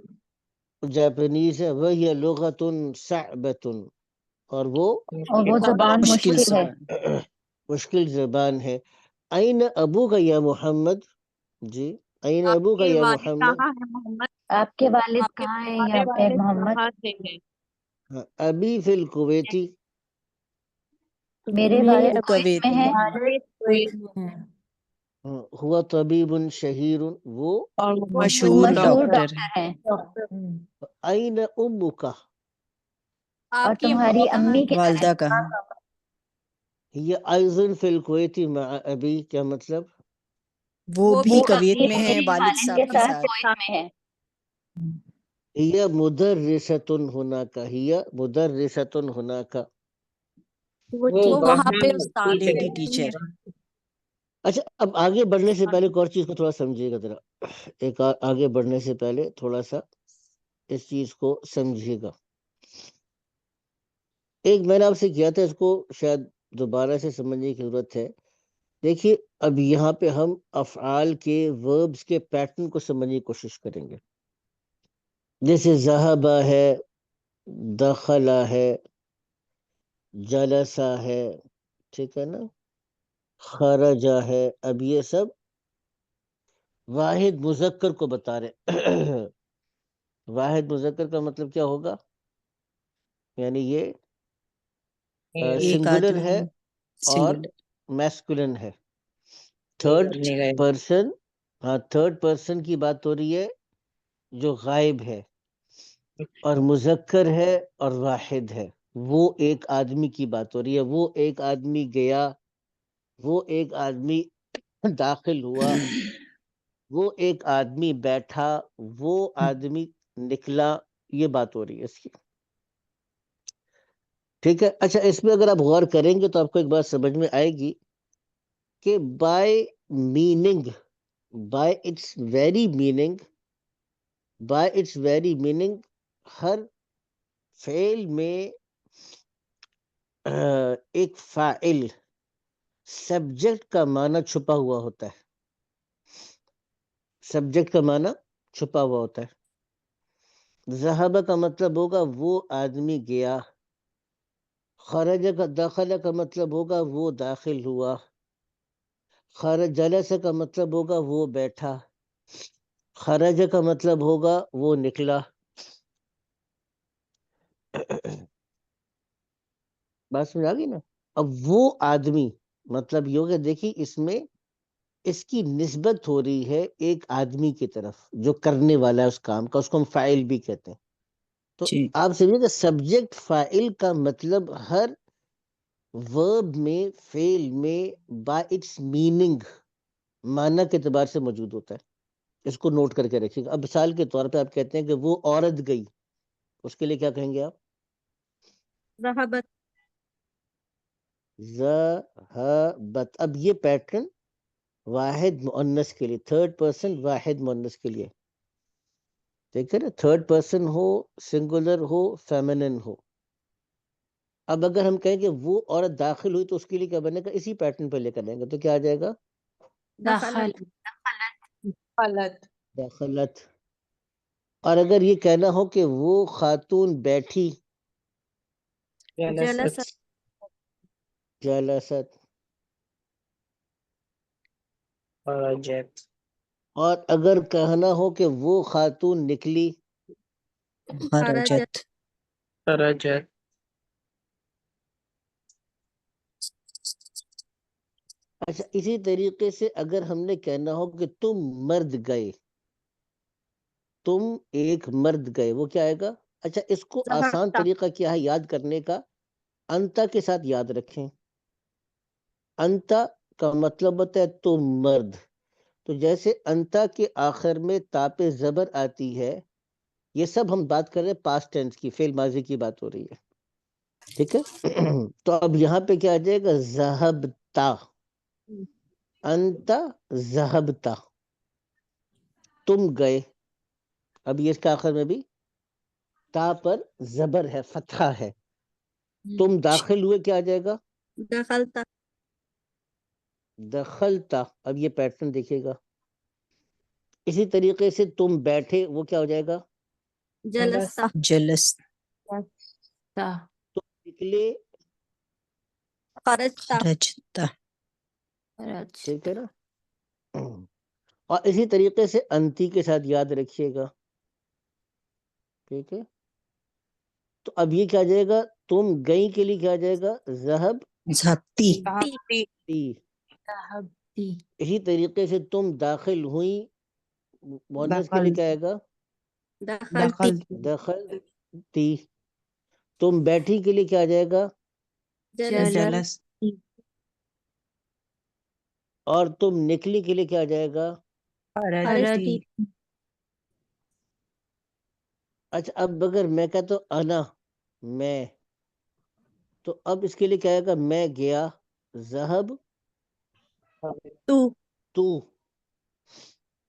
جاپنیز ہے، وہی لغت صعبۃ، اور وہ اور وہ زبان مشکل مشکل ہے۔ زبان، مشکل زبان ہے۔ این ابو کا یا محمد، جی این آپ ابو کا کے یا والد محمد، کہاں ہے محمد؟ آپ کے والد آپ کے کہاں ہیں یا اے والد محمد؟ کہاں سے ہیں؟ ہاں، ابی فی الکویتی، میرے میرے والد کویت کویت میں میں ہیں۔ ہے، والد کویت میں ہیں۔ ہوا طبیب شہیر، وہ اور مشہور مشہور ڈاکٹر ہے۔ ڈاکٹر ہیں۔ این امک، اور آپ کی تمہاری کہاں امی ہے؟ کے والدہ کہاں؟ یہ ایضا فی الکویتی مع ابی، کیا مطلب؟ وہ بھی وہ کویت ابھی میں ہے میرے والد والد صاحب کے کے ساتھ ساتھ۔ کویت میں ہے۔ ہی مدرسۃ ہناک، ہی مدرسۃ ہناک۔ وہ وہاں پہ استاد لیڈی ٹیچر۔ اچھا اب آگے بڑھنے سے پہلے ایک اور چیز کو تھوڑا سمجھیے گا ذرا، ایک آگے بڑھنے سے پہلے تھوڑا سا اس چیز کو سمجھیے گا. ایک میں نے آپ سے کیا تھا، اس کو شاید دوبارہ سے سمجھنے کی ضرورت ہے. دیکھیے اب یہاں پہ ہم افعال کے وربز کے پیٹرن کو سمجھنے کی کوشش کریں گے. جیسے ذہبہ ہے، دخلا ہے، جلسہ ہے، ٹھیک ہے نا، خرجہ ہے. اب یہ سب واحد مذکر کو بتا رہے. واحد مذکر کا مطلب کیا ہوگا؟ یعنی یہ ایک سنگولر آدمی ہے اور singular. میسکولن ہے. تھرڈ پرسن، ہاں تھرڈ پرسن کی بات ہو رہی ہے جو غائب ہے، اور مذکر ہے اور واحد ہے. وہ ایک آدمی کی بات ہو رہی ہے. وہ ایک آدمی گیا، وہ ایک آدمی داخل ہوا، وہ ایک آدمی بیٹھا، وہ آدمی نکلا. یہ بات ہو رہی ہے اس کی. ٹھیک ہے. اچھا اس میں اگر آپ غور کریں گے تو آپ کو ایک بات سمجھ میں آئے گی کہ by meaning, by its very meaning, ہر فعل میں ایک فاعل، سبجیکٹ کا معنی چھپا ہوا ہوتا ہے. سبجیکٹ کا معنی چھپا ہوا ہوتا ہے. ذہب کا مطلب ہوگا وہ آدمی گیا. دخل کا مطلب ہوگا وہ داخل ہوا. جلسہ کا مطلب ہوگا وہ بیٹھا. خرج کا مطلب ہوگا وہ نکلا. بات سمجھ آ گئی نا؟ اب وہ آدمی مطلب یہ ہوگا، دیکھیے اس میں اس کی نسبت ہو رہی ہے ایک آدمی کی طرف جو کرنے والا ہے اس کام کا، اس کو ہم فاعل بھی کہتے ہیں. تو جی آپ سمجھیے کہ سبجیکٹ فاعل کا مطلب ہر ورب میں، فعل میں بائی اٹس میننگ، معنی کے اعتبار سے موجود ہوتا ہے. اس کو نوٹ کر کے رکھیے گا. اب مثال کے طور پہ آپ کہتے ہیں کہ وہ عورت گئی، اس کے لیے کیا کہیں گے آپ؟ ذهبت. ذہبت. اب یہ پیٹرن واحد مؤنث کے لیے، تھرڈ پرسن واحد مؤنث کے لیے. ٹھیک ہے نا، تھرڈ پرسن ہو، سنگولر ہو، فیمنن ہو. اب اگر ہم کہیں کہ وہ عورت داخل ہوئی تو اس کے لیے کیا بنے گا؟ اسی پیٹرن پہ لے کر لیں گے تو کیا آ جائے گا؟ دخلت. غلط. دخلت. اور اگر یہ کہنا ہو کہ وہ خاتون بیٹھی، جلست. جلست. خرجت. اور اگر کہنا ہو کہ وہ خاتون نکلی، خرجت. خرجت. اچھا اسی طریقے سے اگر ہم نے کہنا ہو کہ تم مرد گئے، تم ایک مرد گئے، وہ کیا آئے گا؟ اچھا اس کو آسان ذهبت. طریقہ کیا ہے یاد کرنے کا؟ انتا کے ساتھ یاد رکھیں. انتا کا مطلب ہوتا ہے تم مرد. تو جیسے انتا کے آخر میں تا پہ زبر آتی ہے، یہ سب ہم بات کر رہے ہیں پاسٹ ٹینس کی، فعل ماضی کی بات ہو رہی ہے. ٹھیک ہے. تو اب یہاں پہ کیا آ جائے گا؟ ذہبتا. انتا ذہبتا، تم گئے. اب یہ اس کے آخر میں بھی تا پر زبر ہے، فتحہ ہے. تم داخل ہوئے، کیا آ جائے گا؟ دخلت. دخلتا. اب یہ پیٹرن دیکھیے گا. اسی طریقے سے تم بیٹھے، وہ کیا ہو جائے گا؟ جلست. جلس. تم نکلے، خرجت. خرجتا. ٹھیک ہے نا. اور اسی طریقے سے انتی کے ساتھ یاد رکھیے گا. ٹھیک ہے. تو اب یہ کیا جائے گا؟ تم گئی کے لیے کیا جائے گا؟ ذہب جھپتی. تی. اسی طریقے سے تم داخل ہوئی، مؤنث کے لیے کیا آئے گا؟ دخلتی. دخل تی. تم بیٹھی کے لیے کیا آ جائے گا؟ جلست. جلس. اور تم نکلی کے لیے کیا آ جائے گا؟ خرجتی. اچھا اب اگر میں کہتا ہوں انا، میں، تو اب اس کے لیے کیا آئے گا؟ میں گیا. ذہب تو. تو،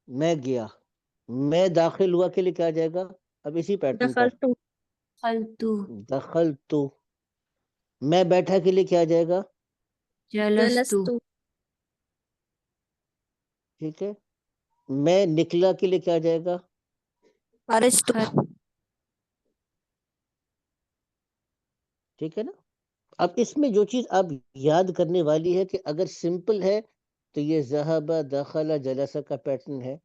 میں گیا. میں داخل ہوا کے لیے کیا آ جائے گا؟ اب اسی پیٹرن پر دخلتو خلتو دخلت، میں بیٹھا کے لیے کیا آ جائے گا؟ جلستو ٹھیک ہے. میں نکلا کے لیے کیا آ جائے گا؟ خرجت. ٹھیک ہے نا. اب اس میں جو چیز آپ یاد کرنے والی ہے کہ اگر سمپل ہے تو یہ ذہب، دخل، جلسہ کا پیٹرن ہے.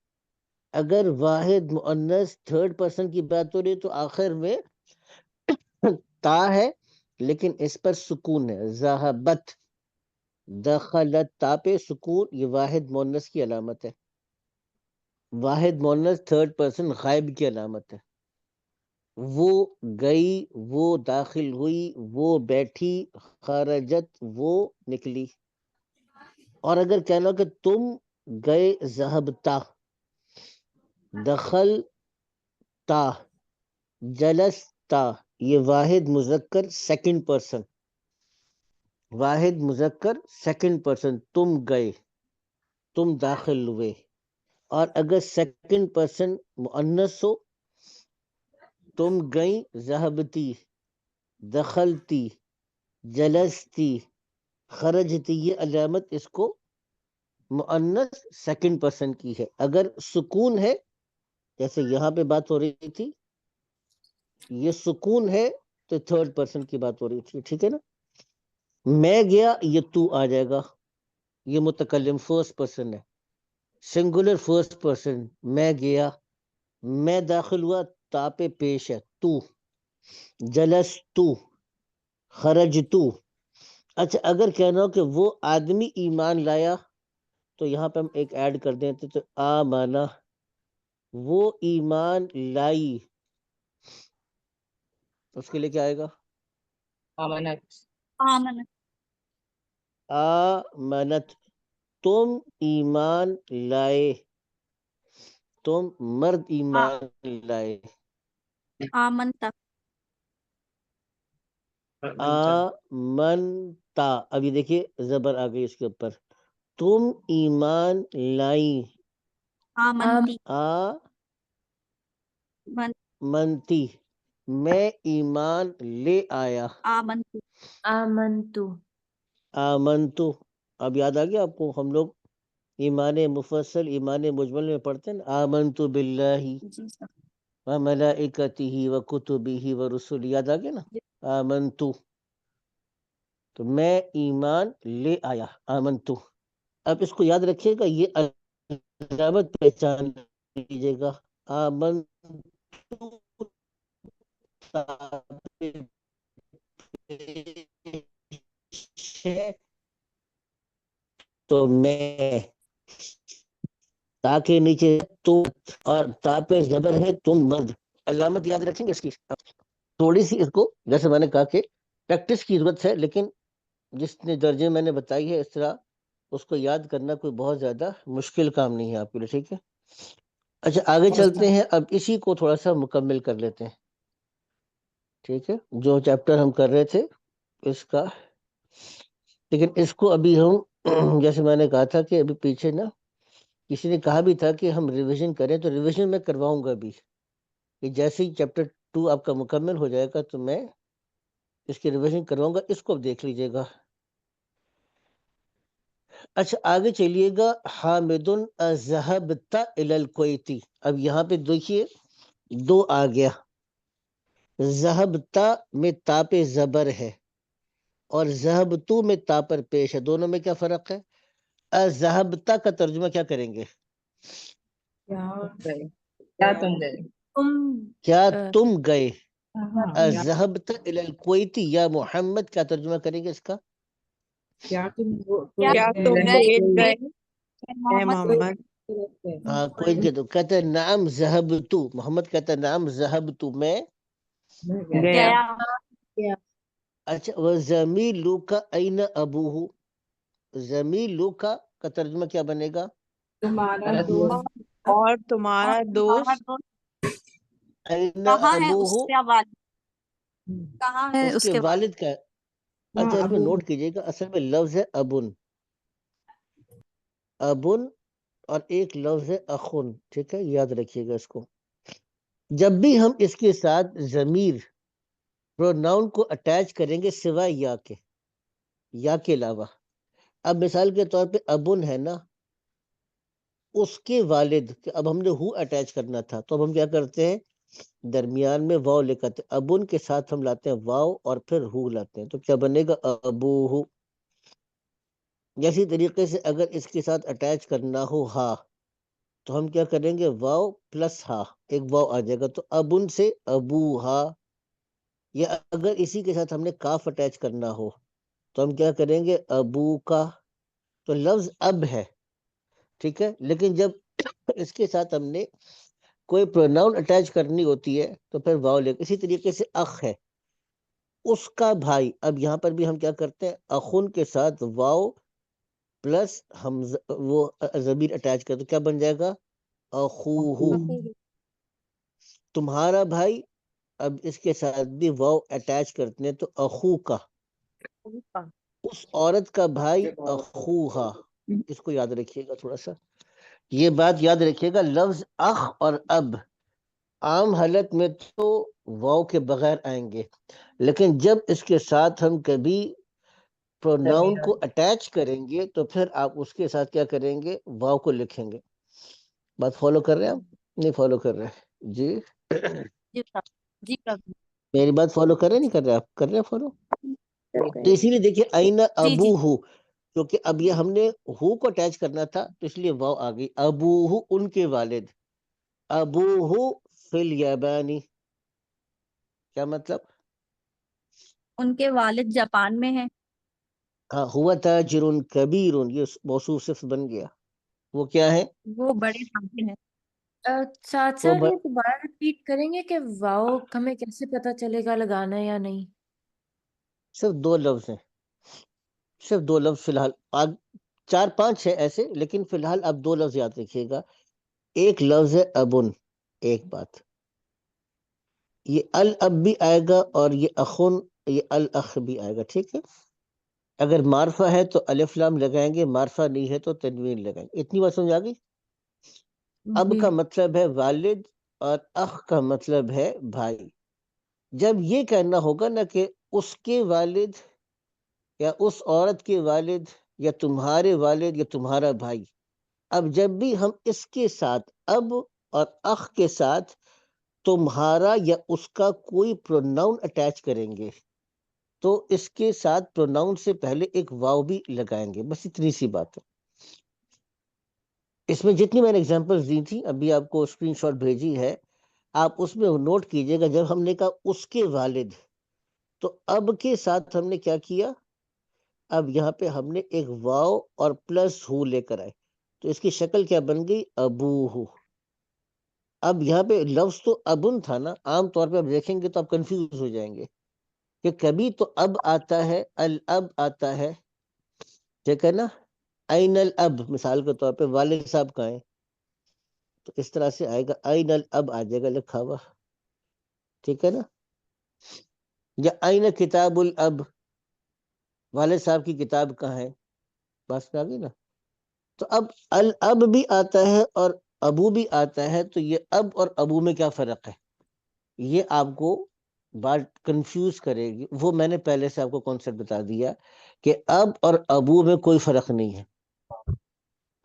اگر واحد مؤنث تھرڈ پرسن کی بات ہو رہی تو آخر میں تا ہے لیکن اس پر سکون ہے. ذہبت، دخلت، تا پہ سکون، یہ واحد مؤنث کی علامت ہے. واحد مؤنث تھرڈ پرسن غائب کی علامت ہے. وہ گئی، وہ داخل ہوئی، وہ بیٹھی، خرجت، وہ نکلی. اور اگر کہنا کہ تم گئے، ذہبتا، دخلتا، جلستا، یہ واحد مذکر سیکنڈ پرسن، واحد مذکر سیکنڈ پرسن. تم گئے، تم داخل ہوئے. اور اگر سیکنڈ پرسن مؤنث ہو، تم گئی، ذہبتی، دخلتی، جلستی، خرجتی، یہ علامت اس کو مؤنث سیکنڈ پرسن کی ہے. اگر سکون ہے جیسے یہاں پہ بات ہو رہی تھی، یہ سکون ہے تو تھرڈ پرسن کی بات ہو رہی تھی. ٹھیک ہے نا. میں گیا، یہ تو آ جائے گا، یہ متکلم فرسٹ پرسن ہے، سنگولر فرسٹ پرسن. میں گیا، میں داخل ہوا، تا پہ پیش ہے، تو. جلستو، خرجتو. اچھا اگر کہنا ہو کہ وہ آدمی ایمان لایا تو یہاں پہ ہم ایک ایڈ کر دیتے تو آمانا، وہ ایمان لائی. اس کے لیے کیا آئے گا؟ آمنت. آمنت. آمنت، تم ایمان لائے، تم مرد ایمان لائے. آمنتا. آمنتا، ابھی دیکھیے زبر آ گئی اس کے اوپر. تم ایمان لائی، آمنتی. منتی، میں ایمان لے آیا. آمنتی. آمنتو آمنتو. اب یاد آ گیا آپ کو، ہم لوگ ایمان مفصل، ایمان مجمل میں پڑھتے ہیں نا، آمنتو باللہ جی سر. وملائکتہ وکتبہ ورسلہ، یاد آ گیا نا. آمنتو، تو میں ایمان لے آیا، آمنتو. اب اس کو یاد رکھیے گا، یہ علامت پہچان لیجیے گا. آمنتو تو میں، تا کے نیچے تو، اور تا پہ زبر ہے تم مرد. علامت یاد رکھیں گے اس کی. تھوڑی سی اس کو جیسے میں نے کہا کہ پریکٹس کی ضرورت ہے، لیکن جس نے درجے میں نے بتائی ہے اس طرح اس کو یاد کرنا کوئی بہت زیادہ مشکل کام نہیں ہے آپ کے لیے. ٹھیک ہے. اچھا آگے چلتے ہیں، اب اسی کو تھوڑا سا مکمل کر لیتے ہیں. ٹھیک ہے، جو چیپٹر ہم کر رہے تھے اس کا، لیکن اس کو ابھی ہم جیسے میں نے کہا تھا کہ ابھی پیچھے نا کسی نے کہا بھی تھا کہ ہم ریویژن کریں، تو ریویژن میں کرواؤں گا ابھی کہ جیسے ہی چیپٹر 2 آپ کا مکمل ہو جائے گا تو میں اس کی ریویژن کرواؤں گا. اس کو اب دیکھ لیجیے گا. اچھا آگے چلیے گا. حامد ذهبت الى الکویت. اب یہاں پہ دیکھیے دو آ گیا. ذهبت میں تا پہ زبر ہے اور ذهبتو میں تا پر پیش ہے. دونوں میں کیا فرق ہے؟ ذهبت کا ترجمہ کیا کریں گے؟ کیا تم گئے؟ کیا تم گئے. ہاں، ذهبت الى الکویت یا محمد، کیا ترجمہ کریں گے اس کا؟ کیا تم کیا تم گئے اے محمد؟ ہاں کوئی کے تو کہتا ہے نعم ذهبتو، محمد کہتا ہے نعم ذهبتو، میں گیا. اچھا وَزَمِيلُكَ أَيْنَ أَبُوهُ، زمیلُکَ کا ترجمہ کیا بنے گا؟ تمہارا دوست اور تمہارا دوست أَيْنَ کہاں ہے اس أَبُوهُ، کا والد؟ کہاں ہے اس اس کے کے والد کا. اچھا اس میں نوٹ کیجئے گا، اصل میں لفظ ہے ابن، ابن، اور ایک لفظ ہے اخن. ٹھیک ہے، یاد رکھیے گا اس کو. جب بھی ہم اس کے ساتھ ضمیر پروناؤن کو اٹیچ کریں گے سوائے یا کے علاوہ. اب مثال کے طور پہ ابن ہے نا، اس کے والد، اب ہم نے ہو اٹیچ کرنا تھا تو اب ہم کیا کرتے ہیں، درمیان میں واو لے کرتے، ابن کے ساتھ ہم لاتے ہیں واو اور پھر ہو لاتے ہیں، تو کیا بنے گا ابوہ. جیسی طریقے سے اگر اس کے ساتھ اٹیچ کرنا ہو ہا تو ہم کیا کریں گے، واو پلس ہا، ایک واو آ جائے گا تو ابن سے ابو ہا. یا اگر اسی کے ساتھ ہم نے کاف اٹیچ کرنا ہو تو ہم کیا کریں گے، ابو کا. تو لفظ اب ہے، ٹھیک ہے، لیکن جب اس کے ساتھ ہم نے کوئی پروناؤن اٹیچ کرنی ہوتی ہے تو پھر واو لے. اسی طریقے سے اخ ہے، اس کا بھائی. اب یہاں پر بھی ہم کیا کرتے ہیں، اخن کے ساتھ واو پلس ہم وہ ضمیر اٹیچ کرتے، کیا بن جائے گا، اخوہ، تمہارا بھائی. اب اس کے ساتھ بھی واو اٹیچ کرتے ہیں تو اخو کا، اس عورت کا بھائی اخوہا. اس کو یاد رکھیے گا تھوڑا سا، یہ بات یاد رکھیے گا. لفظ اخ اور اب عام حالت میں تو واو کے بغیر آئیں گے، لیکن جب اس کے ساتھ ہم کبھی پروناؤن کو اٹیچ کریں گے تو پھر آپ اس کے ساتھ کیا کریں گے، واو کو لکھیں گے. بات فالو کر رہے ہیں آپ، نہیں فالو کر رہے؟ جی جی میری بات فالو کر رہے نہیں کر رہے؟ آپ کر رہے ہیں فالو؟ تو اسی لیے دیکھیے آئینہ ابو ہو، کیونکہ اب یہ ہم نے ہو کو اٹیچ کرنا تھا تو اس لیے واو آ گئی. ابو ہو ان کے والد، ابو ہو فی الیابانی، کیا مطلب، ان کے والد جاپان میں ہیں. ہاں ہوا تاجر کبیر، یہ موصوف صفت بن گیا. وہ کیا ہے، وہ بڑے تاجر ہیں. ساتھ وہ ساتھ یہ دوبارہ ریپیٹ کریں گے کہ واو ہمیں کیسے پتا چلے گا لگانا ہے یا نہیں؟ صرف دو لفظ ہیں، صرف دو لفظ فی الحال، آج 4-5 ہے ایسے، لیکن فی الحال آپ دو لفظ یاد رکھیے گا. ایک لفظ ہے ابن، ایک بات، یہ الاب بھی آئے گا اور یہ اخن، یہ الاخ بھی آئے گا، ٹھیک ہے. اگر معرفہ ہے تو الف لام لگائیں گے، معرفہ نہیں ہے تو تنوین لگائیں گے. اتنی بات سمجھ آ گئی؟ اب جی کا مطلب ہے والد اور اخ کا مطلب ہے بھائی. جب یہ کہنا ہوگا نا کہ اس کے والد یا اس عورت کے والد یا تمہارے والد یا تمہارا بھائی، اب جب بھی ہم اس کے ساتھ اب اور اخ کے ساتھ تمہارا یا اس کا کوئی پروناؤن اٹیچ کریں گے تو اس کے ساتھ پروناؤن سے پہلے ایک واو بھی لگائیں گے. بس اتنی سی بات ہے. اس میں جتنی میں نے ایگزامپلز دی تھی ابھی آپ کو اسکرین شاٹ بھیجی ہے، آپ اس میں نوٹ کیجئے گا. جب ہم نے کہا اس کے والد تو اب کے ساتھ ہم نے کیا کیا، اب یہاں پہ ہم نے ایک واو اور پلس ہو لے کر آئے تو اس کی شکل کیا بن گئی، ابوہ. اب یہاں پہ لفظ تو ابن تھا نا، عام طور پہ آپ دیکھیں گے تو آپ کنفیوز ہو جائیں گے کہ کبھی تو اب آتا ہے، الاب آتا ہے، ٹھیک ہے نا. این الاب مثال کے طور پہ والد صاحب کہاں ہیں تو اس طرح سے آئے گا، این الاب آ جائے گا لکھا ہوا، ٹھیک ہے نا. یا این کتاب الاب، والد صاحب کی کتاب کہاں ہے، بس میں آ گئی نا. تو اب الاب بھی آتا ہے اور ابو بھی آتا ہے، تو یہ اب اور ابو میں کیا فرق ہے، یہ آپ کو بات کنفیوز کرے گی. وہ میں نے پہلے سے آپ کو کانسیپٹ بتا دیا کہ اب اور ابو میں کوئی فرق نہیں ہے،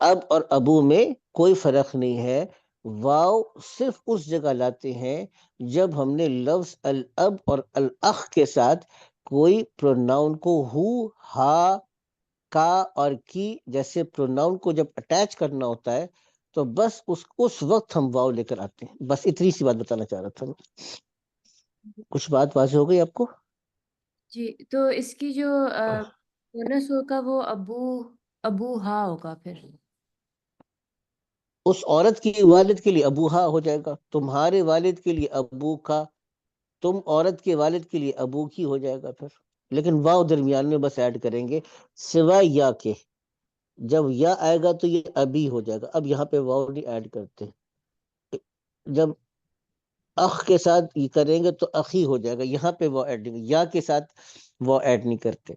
اب اور ابو میں کوئی فرق نہیں ہے. واو صرف اس جگہ لاتے ہیں جب ہم نے لفظ الاب اور الاخ کے ساتھ کوئی پروناؤن کو ہو، ہا، کا اور کی جیسے پروناؤن کو جب اٹیچ کرنا ہوتا ہے تو بس اس وقت ہم واو لے کر آتے ہیں. بس اتنی سی بات بتانا چاہ رہا تھا میں. کچھ بات واضح ہو گئی آپ کو؟ جی تو اس کی جو بونس ہوگا وہ ابو ہا ہوگا پھر. اس عورت کی والد کے لیے ابوہا ہو جائے گا، تمہارے والد کے لیے ابو کا، تم عورت کے والد کے لیے ابو کی ہو جائے گا پھر. لیکن واو درمیان میں بس ایڈ کریں گے سوائے یا کے. جب یا آئے گا تو یہ ابھی ہو جائے گا. اب یہاں پہ واو نہیں ایڈ کرتے، جب اخ کے ساتھ یہ کریں گے تو اخی ہو جائے گا. یہاں پہ وہ ایڈ نہیں، یا کے ساتھ وہ ایڈ نہیں کرتے.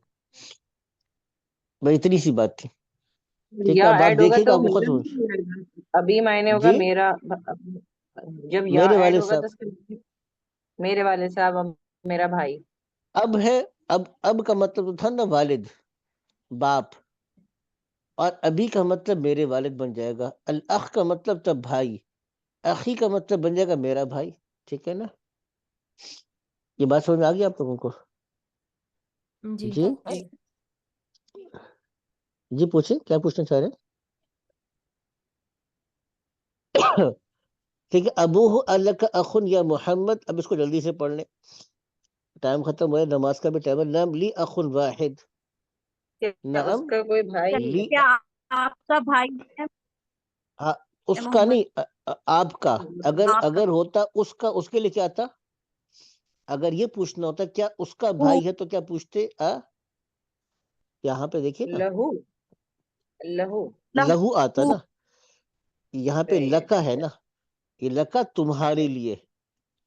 بس اتنی سی بات تھی، ٹھیک ہے. یا اب آپ ایڈ ہوگا دیکھیے گا تو آپ کو میرا خود نہیں ہوگا، ابھی معنی ہوگا جی میرا. جب یا میرے ایڈ والد ہوگا صاحب تو اس کے میرے والد صاحب اور میرا بھائی. اب ہے. اب کا مطلب تو تھا نا والد باپ, اور ابھی کا مطلب میرے والد بن جائے گا. الاخ کا مطلب تب بھائی, اخی کا مطلب بن جائے گا میرا بھائی. ٹھیک ہے نا, یہ بات سمجھ میں آ گئی آپ لوگوں کو؟ جی جی جی پوچھیں, کیا پوچھنا چاہ رہے ہیں؟ ٹھیک ہے, ابوہ الک اخن یا محمد. اب اس کو جلدی سے پڑھ لیں, ٹائم ختم ہوا ہے, نماز کا بھی ٹائم ہے. نام لی اخن واحد, کیا اس نعم کا کوئی بھائی لی, کیا آپ کا بھائی ہے اس کا محمد؟ نہیں, آپ کا. اگر آپ کا اگر ہوتا اس کا, اس کے لیے کیا تھا؟ اگر یہ پوچھنا ہوتا کیا اس کا بھائی ہے تو کیا پوچھتے؟ یہاں پہ دیکھیے نا, لہو لہو لہو آتا نا. یہاں پہ صحیح لکا ہے نا, یہ لکا تمہارے لیے.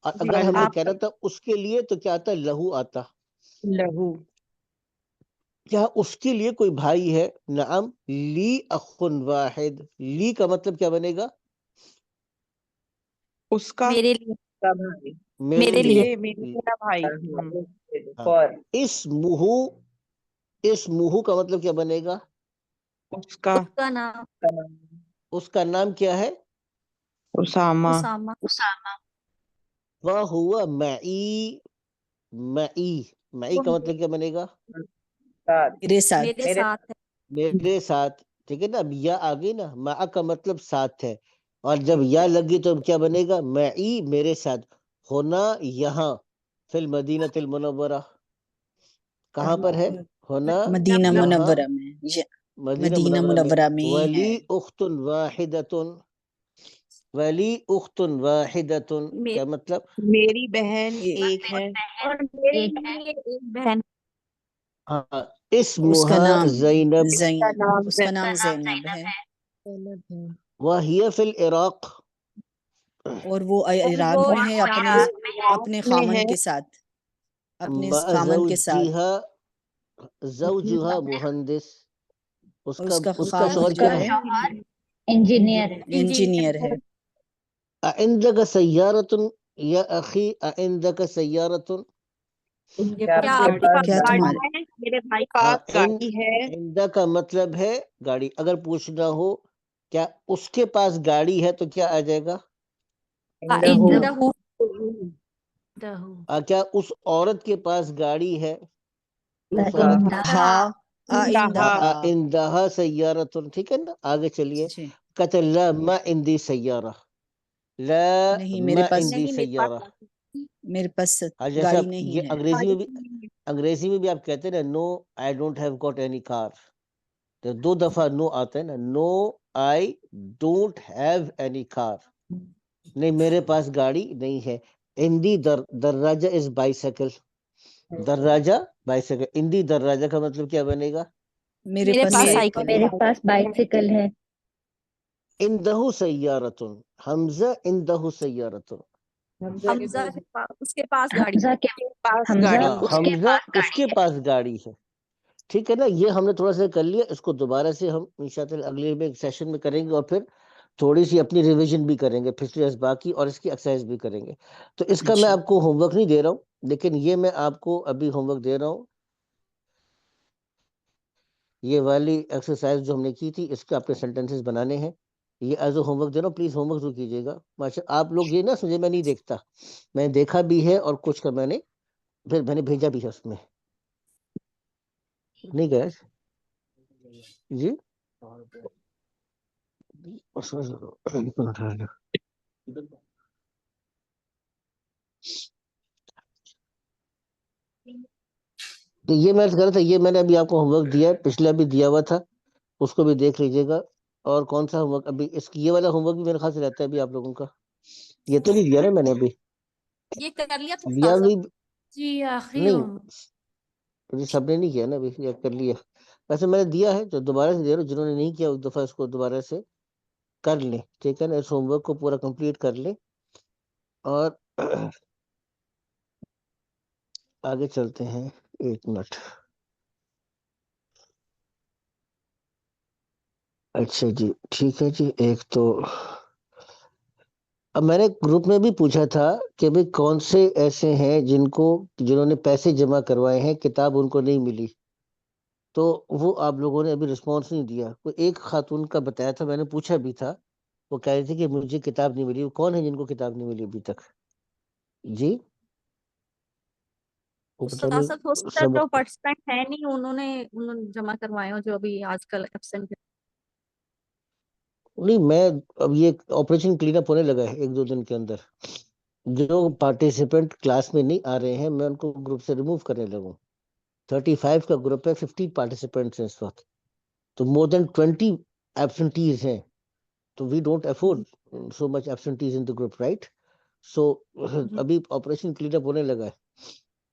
اور جی اگر ہم نے آپ کہنا تھا اس کے لیے تو کیا آتا؟ لہو آتا. لہو کیا اس کے لیے کوئی بھائی ہے؟ نعم لی اخن واحد. لی کا مطلب کیا بنے گا؟ اس کا میرے لیے کا بھائی. میرے لیے میرا بھائی. فور اسمہ کا مطلب کیا بنے گا؟ اس کا اس کا نام اس کا نام کیا ہے؟ اسامہ. اسامہ. اسامہ. وَهُوَ مَعِي. معی کا مطلب کیا بنے گا؟ سات میرے ساتھ. میرے میرے ساتھ ہے. میرے ساتھ. ٹھیک ہے نا, اب یا آ گئی نا, مع کا مطلب ساتھ ہے, اور جب یا لگی تو کیا بنے گا؟ معی میرے ساتھ. ہونا یہاں فی المدینۃ المنورہ, کہاں پر ہے ہونا؟ مدینہ یہاں منورہ میں, مدینہ مدینہ منورہ میں. منورہ میں ولی ہے. اخت واحدۃ. ولی اخت واحدۃ مے- کیا مطلب؟ میری بہن یہ- ایک ہے. اور میرے ایک ہے. لیے ایک بہن. ہاں, اس کا اسمها نام زینب. اس کا نام زینب ہے, وہی فی العراق. اور وہ عراق وہ میں ہے اپنے عراق اپنے میں ہے. خامن کے ساتھ, اپنے مع خامن کے ساتھ. زوجها مہندس. اس اور کا اس کا شوہر شوہر کیا جو ہے؟ ہے انجینئر ہے. انجینئر ہے. عندك سيارة یا اخی؟ عندك سيارة. کیا کیا آپ کے آپ کے پاس پاس کیا گاڑی تمہارے گاڑی ہے میرے بھائی؟ پاس گاڑی ہے. عندك کا مطلب ہے گاڑی. اگر پوچھنا ہو کیا اس کے پاس گاڑی ہے تو کیا آ جائے گا؟ عندہو عندہو. کیا اس عورت کے پاس گاڑی ہے؟ اس عورت عندها. عندها. عندها سیارۃ. ٹھیک ہے نا, آگے چلیے. جی. قتل لا ما عندي سیارہ. لا نہیں میرے ما پاس عندي نہیں میرے سیارہ. پاس میرے پاس ہاں, جیسے گاڑی آپ نہیں یہ ہے. انگریزی میں بھی آپ کہتے ہیں نا, no I don't have got any car. تو دو دفعہ نو آتا ہے نا, no I don't have any car. نہیں میرے پاس گاڑی نہیں ہے. اندی دراجہ از بائیسیکل. دراجہ بائیسیکل. اندی دراجہ کا مطلب کیا بنے گا؟ میرے میرے پاس پاس سائیکل ہے. میرے پاس بائسیکل ہے. اندہ سیارۃ. حمزہ اندہ سیارۃ. حمزہ اس کے پاس گاڑی. حمزہ کے پاس حمزہ گاڑی ہاں, ہے. اس کے حمزہ پاس اس گاڑی کے ہے. پاس گاڑی ہے. ٹھیک ہے نا, یہ ہم نے تھوڑا سا کر لیا. اس کو دوبارہ سے ہم انشاءاللہ اگلے میں ایک سیشن میں کریں گے, اور پھر تھوڑی سی اپنی ریویژن بھی کریں گے پچھلے اسباق کی, اور اس کی ایکسرسائز بھی کریں گے. تو اس کا میں اچھا. آپ کو ہوم ورک نہیں دے رہا ہوں, لیکن یہ میں آپ کو ابھی ہوم ورک دے رہا ہوں. یہ والی ایکسرسائز جو ہم نے کی تھی, اس کے اپنے سینٹینسز بنانے ہیں. یہ ایز اے ہوم ورک دے رہا ہوں, پلیز ہوم ورک ضرور کیجیے گا. ماشاء آپ لوگ یہ نہ سمجھے میں نہیں دیکھتا, میں نے دیکھا بھی ہے, اور کچھ کا میں نے پھر میں نے بھیجا بھی ہے اس میں. نہیں گئے جی. تو یہ میں کر رہا تھا, یہ میں نے ابھی آپ کو ہوم ورک دیا ہے, پچھلا بھی دیا ہوا تھا, اس کو بھی دیکھ لیجیے گا. اور کون سا ہوم ورک ابھی اس کی, یہ والا ہوم ورک بھی میرے خیال سے رہتا ہے ابھی آپ لوگوں کا. یہ تو نہیں دیا نا میں نے ابھی, یہ کر لیا تو دیا بھی جی آخری نہیں, ہوں. سب نے نہیں کیا نا ابھی, یا کر لیا. ویسے میں نے دیا ہے, جو دوبارہ سے دے رہا ہوں, جنہوں نے نہیں کیا ایک دفعہ اس کو دوبارہ سے کر لیں. ٹھیک ہے نا, اس ہوم ورک کو پورا کمپلیٹ کر لیں, اور آگے چلتے ہیں. ایک منٹ. اچھا جی, ٹھیک ہے جی. ایک تو اب میں نے گروپ میں بھی پوچھا تھا کہ بھئی کون سے ایسے ہیں جنہوں نے پیسے جمع کروائے ہیں کتاب ان کو نہیں ملی، تو وہ آپ لوگوں نے ابھی رسپانس نہیں دیا. کوئی ایک خاتون کا بتایا تھا، میں نے پوچھا بھی تھا، وہ کہہ رہی تھی کہ مجھے کتاب نہیں ملی. وہ کون ہے جن کو کتاب نہیں ملی ابھی تک؟ جی وہ پتہ استاد صاحب ہو نہیں سکتا ہے سب. جو پارٹیسپینٹ ہے نہیں انہوں نے جمع کروائے ہوں جو ابھی آج کل ایبسینٹ ہے. نہیں، میں اب یہ آپریشن کلین اپ ہونے لگا ہے 1-2 دن کے اندر. جو پارٹیسپینٹ کلاس میں نہیں آ رہے ہیں میں ان کو گروپ سے ریموو کرنے لگوں. 35 کا گروپ ہے، 50 پارٹیسپینٹس ہیں اس وقت، تو مور دین 20 ایبسنٹیز ہیں. تو we don't afford so much absentees in the group, right? So ابھی آپریشن کلین اپ ہونے لگا ہے.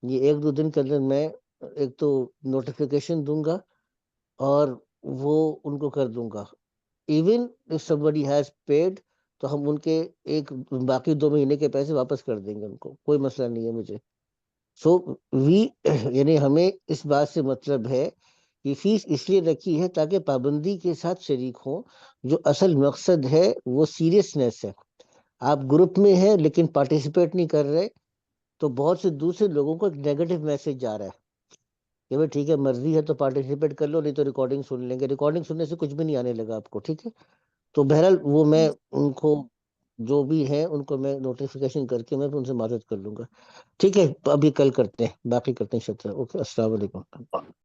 یہ 1-2 دن کے اندر میں ایک تو نوٹیفیکیشن دوں گا اور وہ ان کو کر دوں گا. Even if somebody has paid تو ہم ان کے باقی 2 مہینے کے پیسے واپس کر دیں گے ان کو، کوئی مسئلہ نہیں ہے مجھے. سو یعنی ہمیں اس بات سے مطلب ہے کہ فیس اس لیے رکھی ہے تاکہ پابندی کے ساتھ شریک ہوں. جو اصل مقصد ہے وہ سیریسنیس ہے. آپ گروپ میں ہیں لیکن پارٹیسپیٹ نہیں کر رہے تو بہت سے دوسرے لوگوں کو ایک نیگیٹو میسج جا رہا ہے کہ بھائی ٹھیک ہے مرضی ہے تو پارٹیسپیٹ کر لو، نہیں تو ریکارڈنگ سن لیں گے. ریکارڈنگ سننے سے کچھ بھی نہیں آنے لگا آپ کو، ٹھیک ہے؟ تو بہرحال وہ میں ان کو جو بھی ہیں ان کو میں نوٹیفیکیشن کر کے میں ان سے معذرت کر لوں گا. ٹھیک ہے، ابھی کل کرتے ہیں، باقی کرتے ہیں. شکریہ. اوکے، السلام علیکم.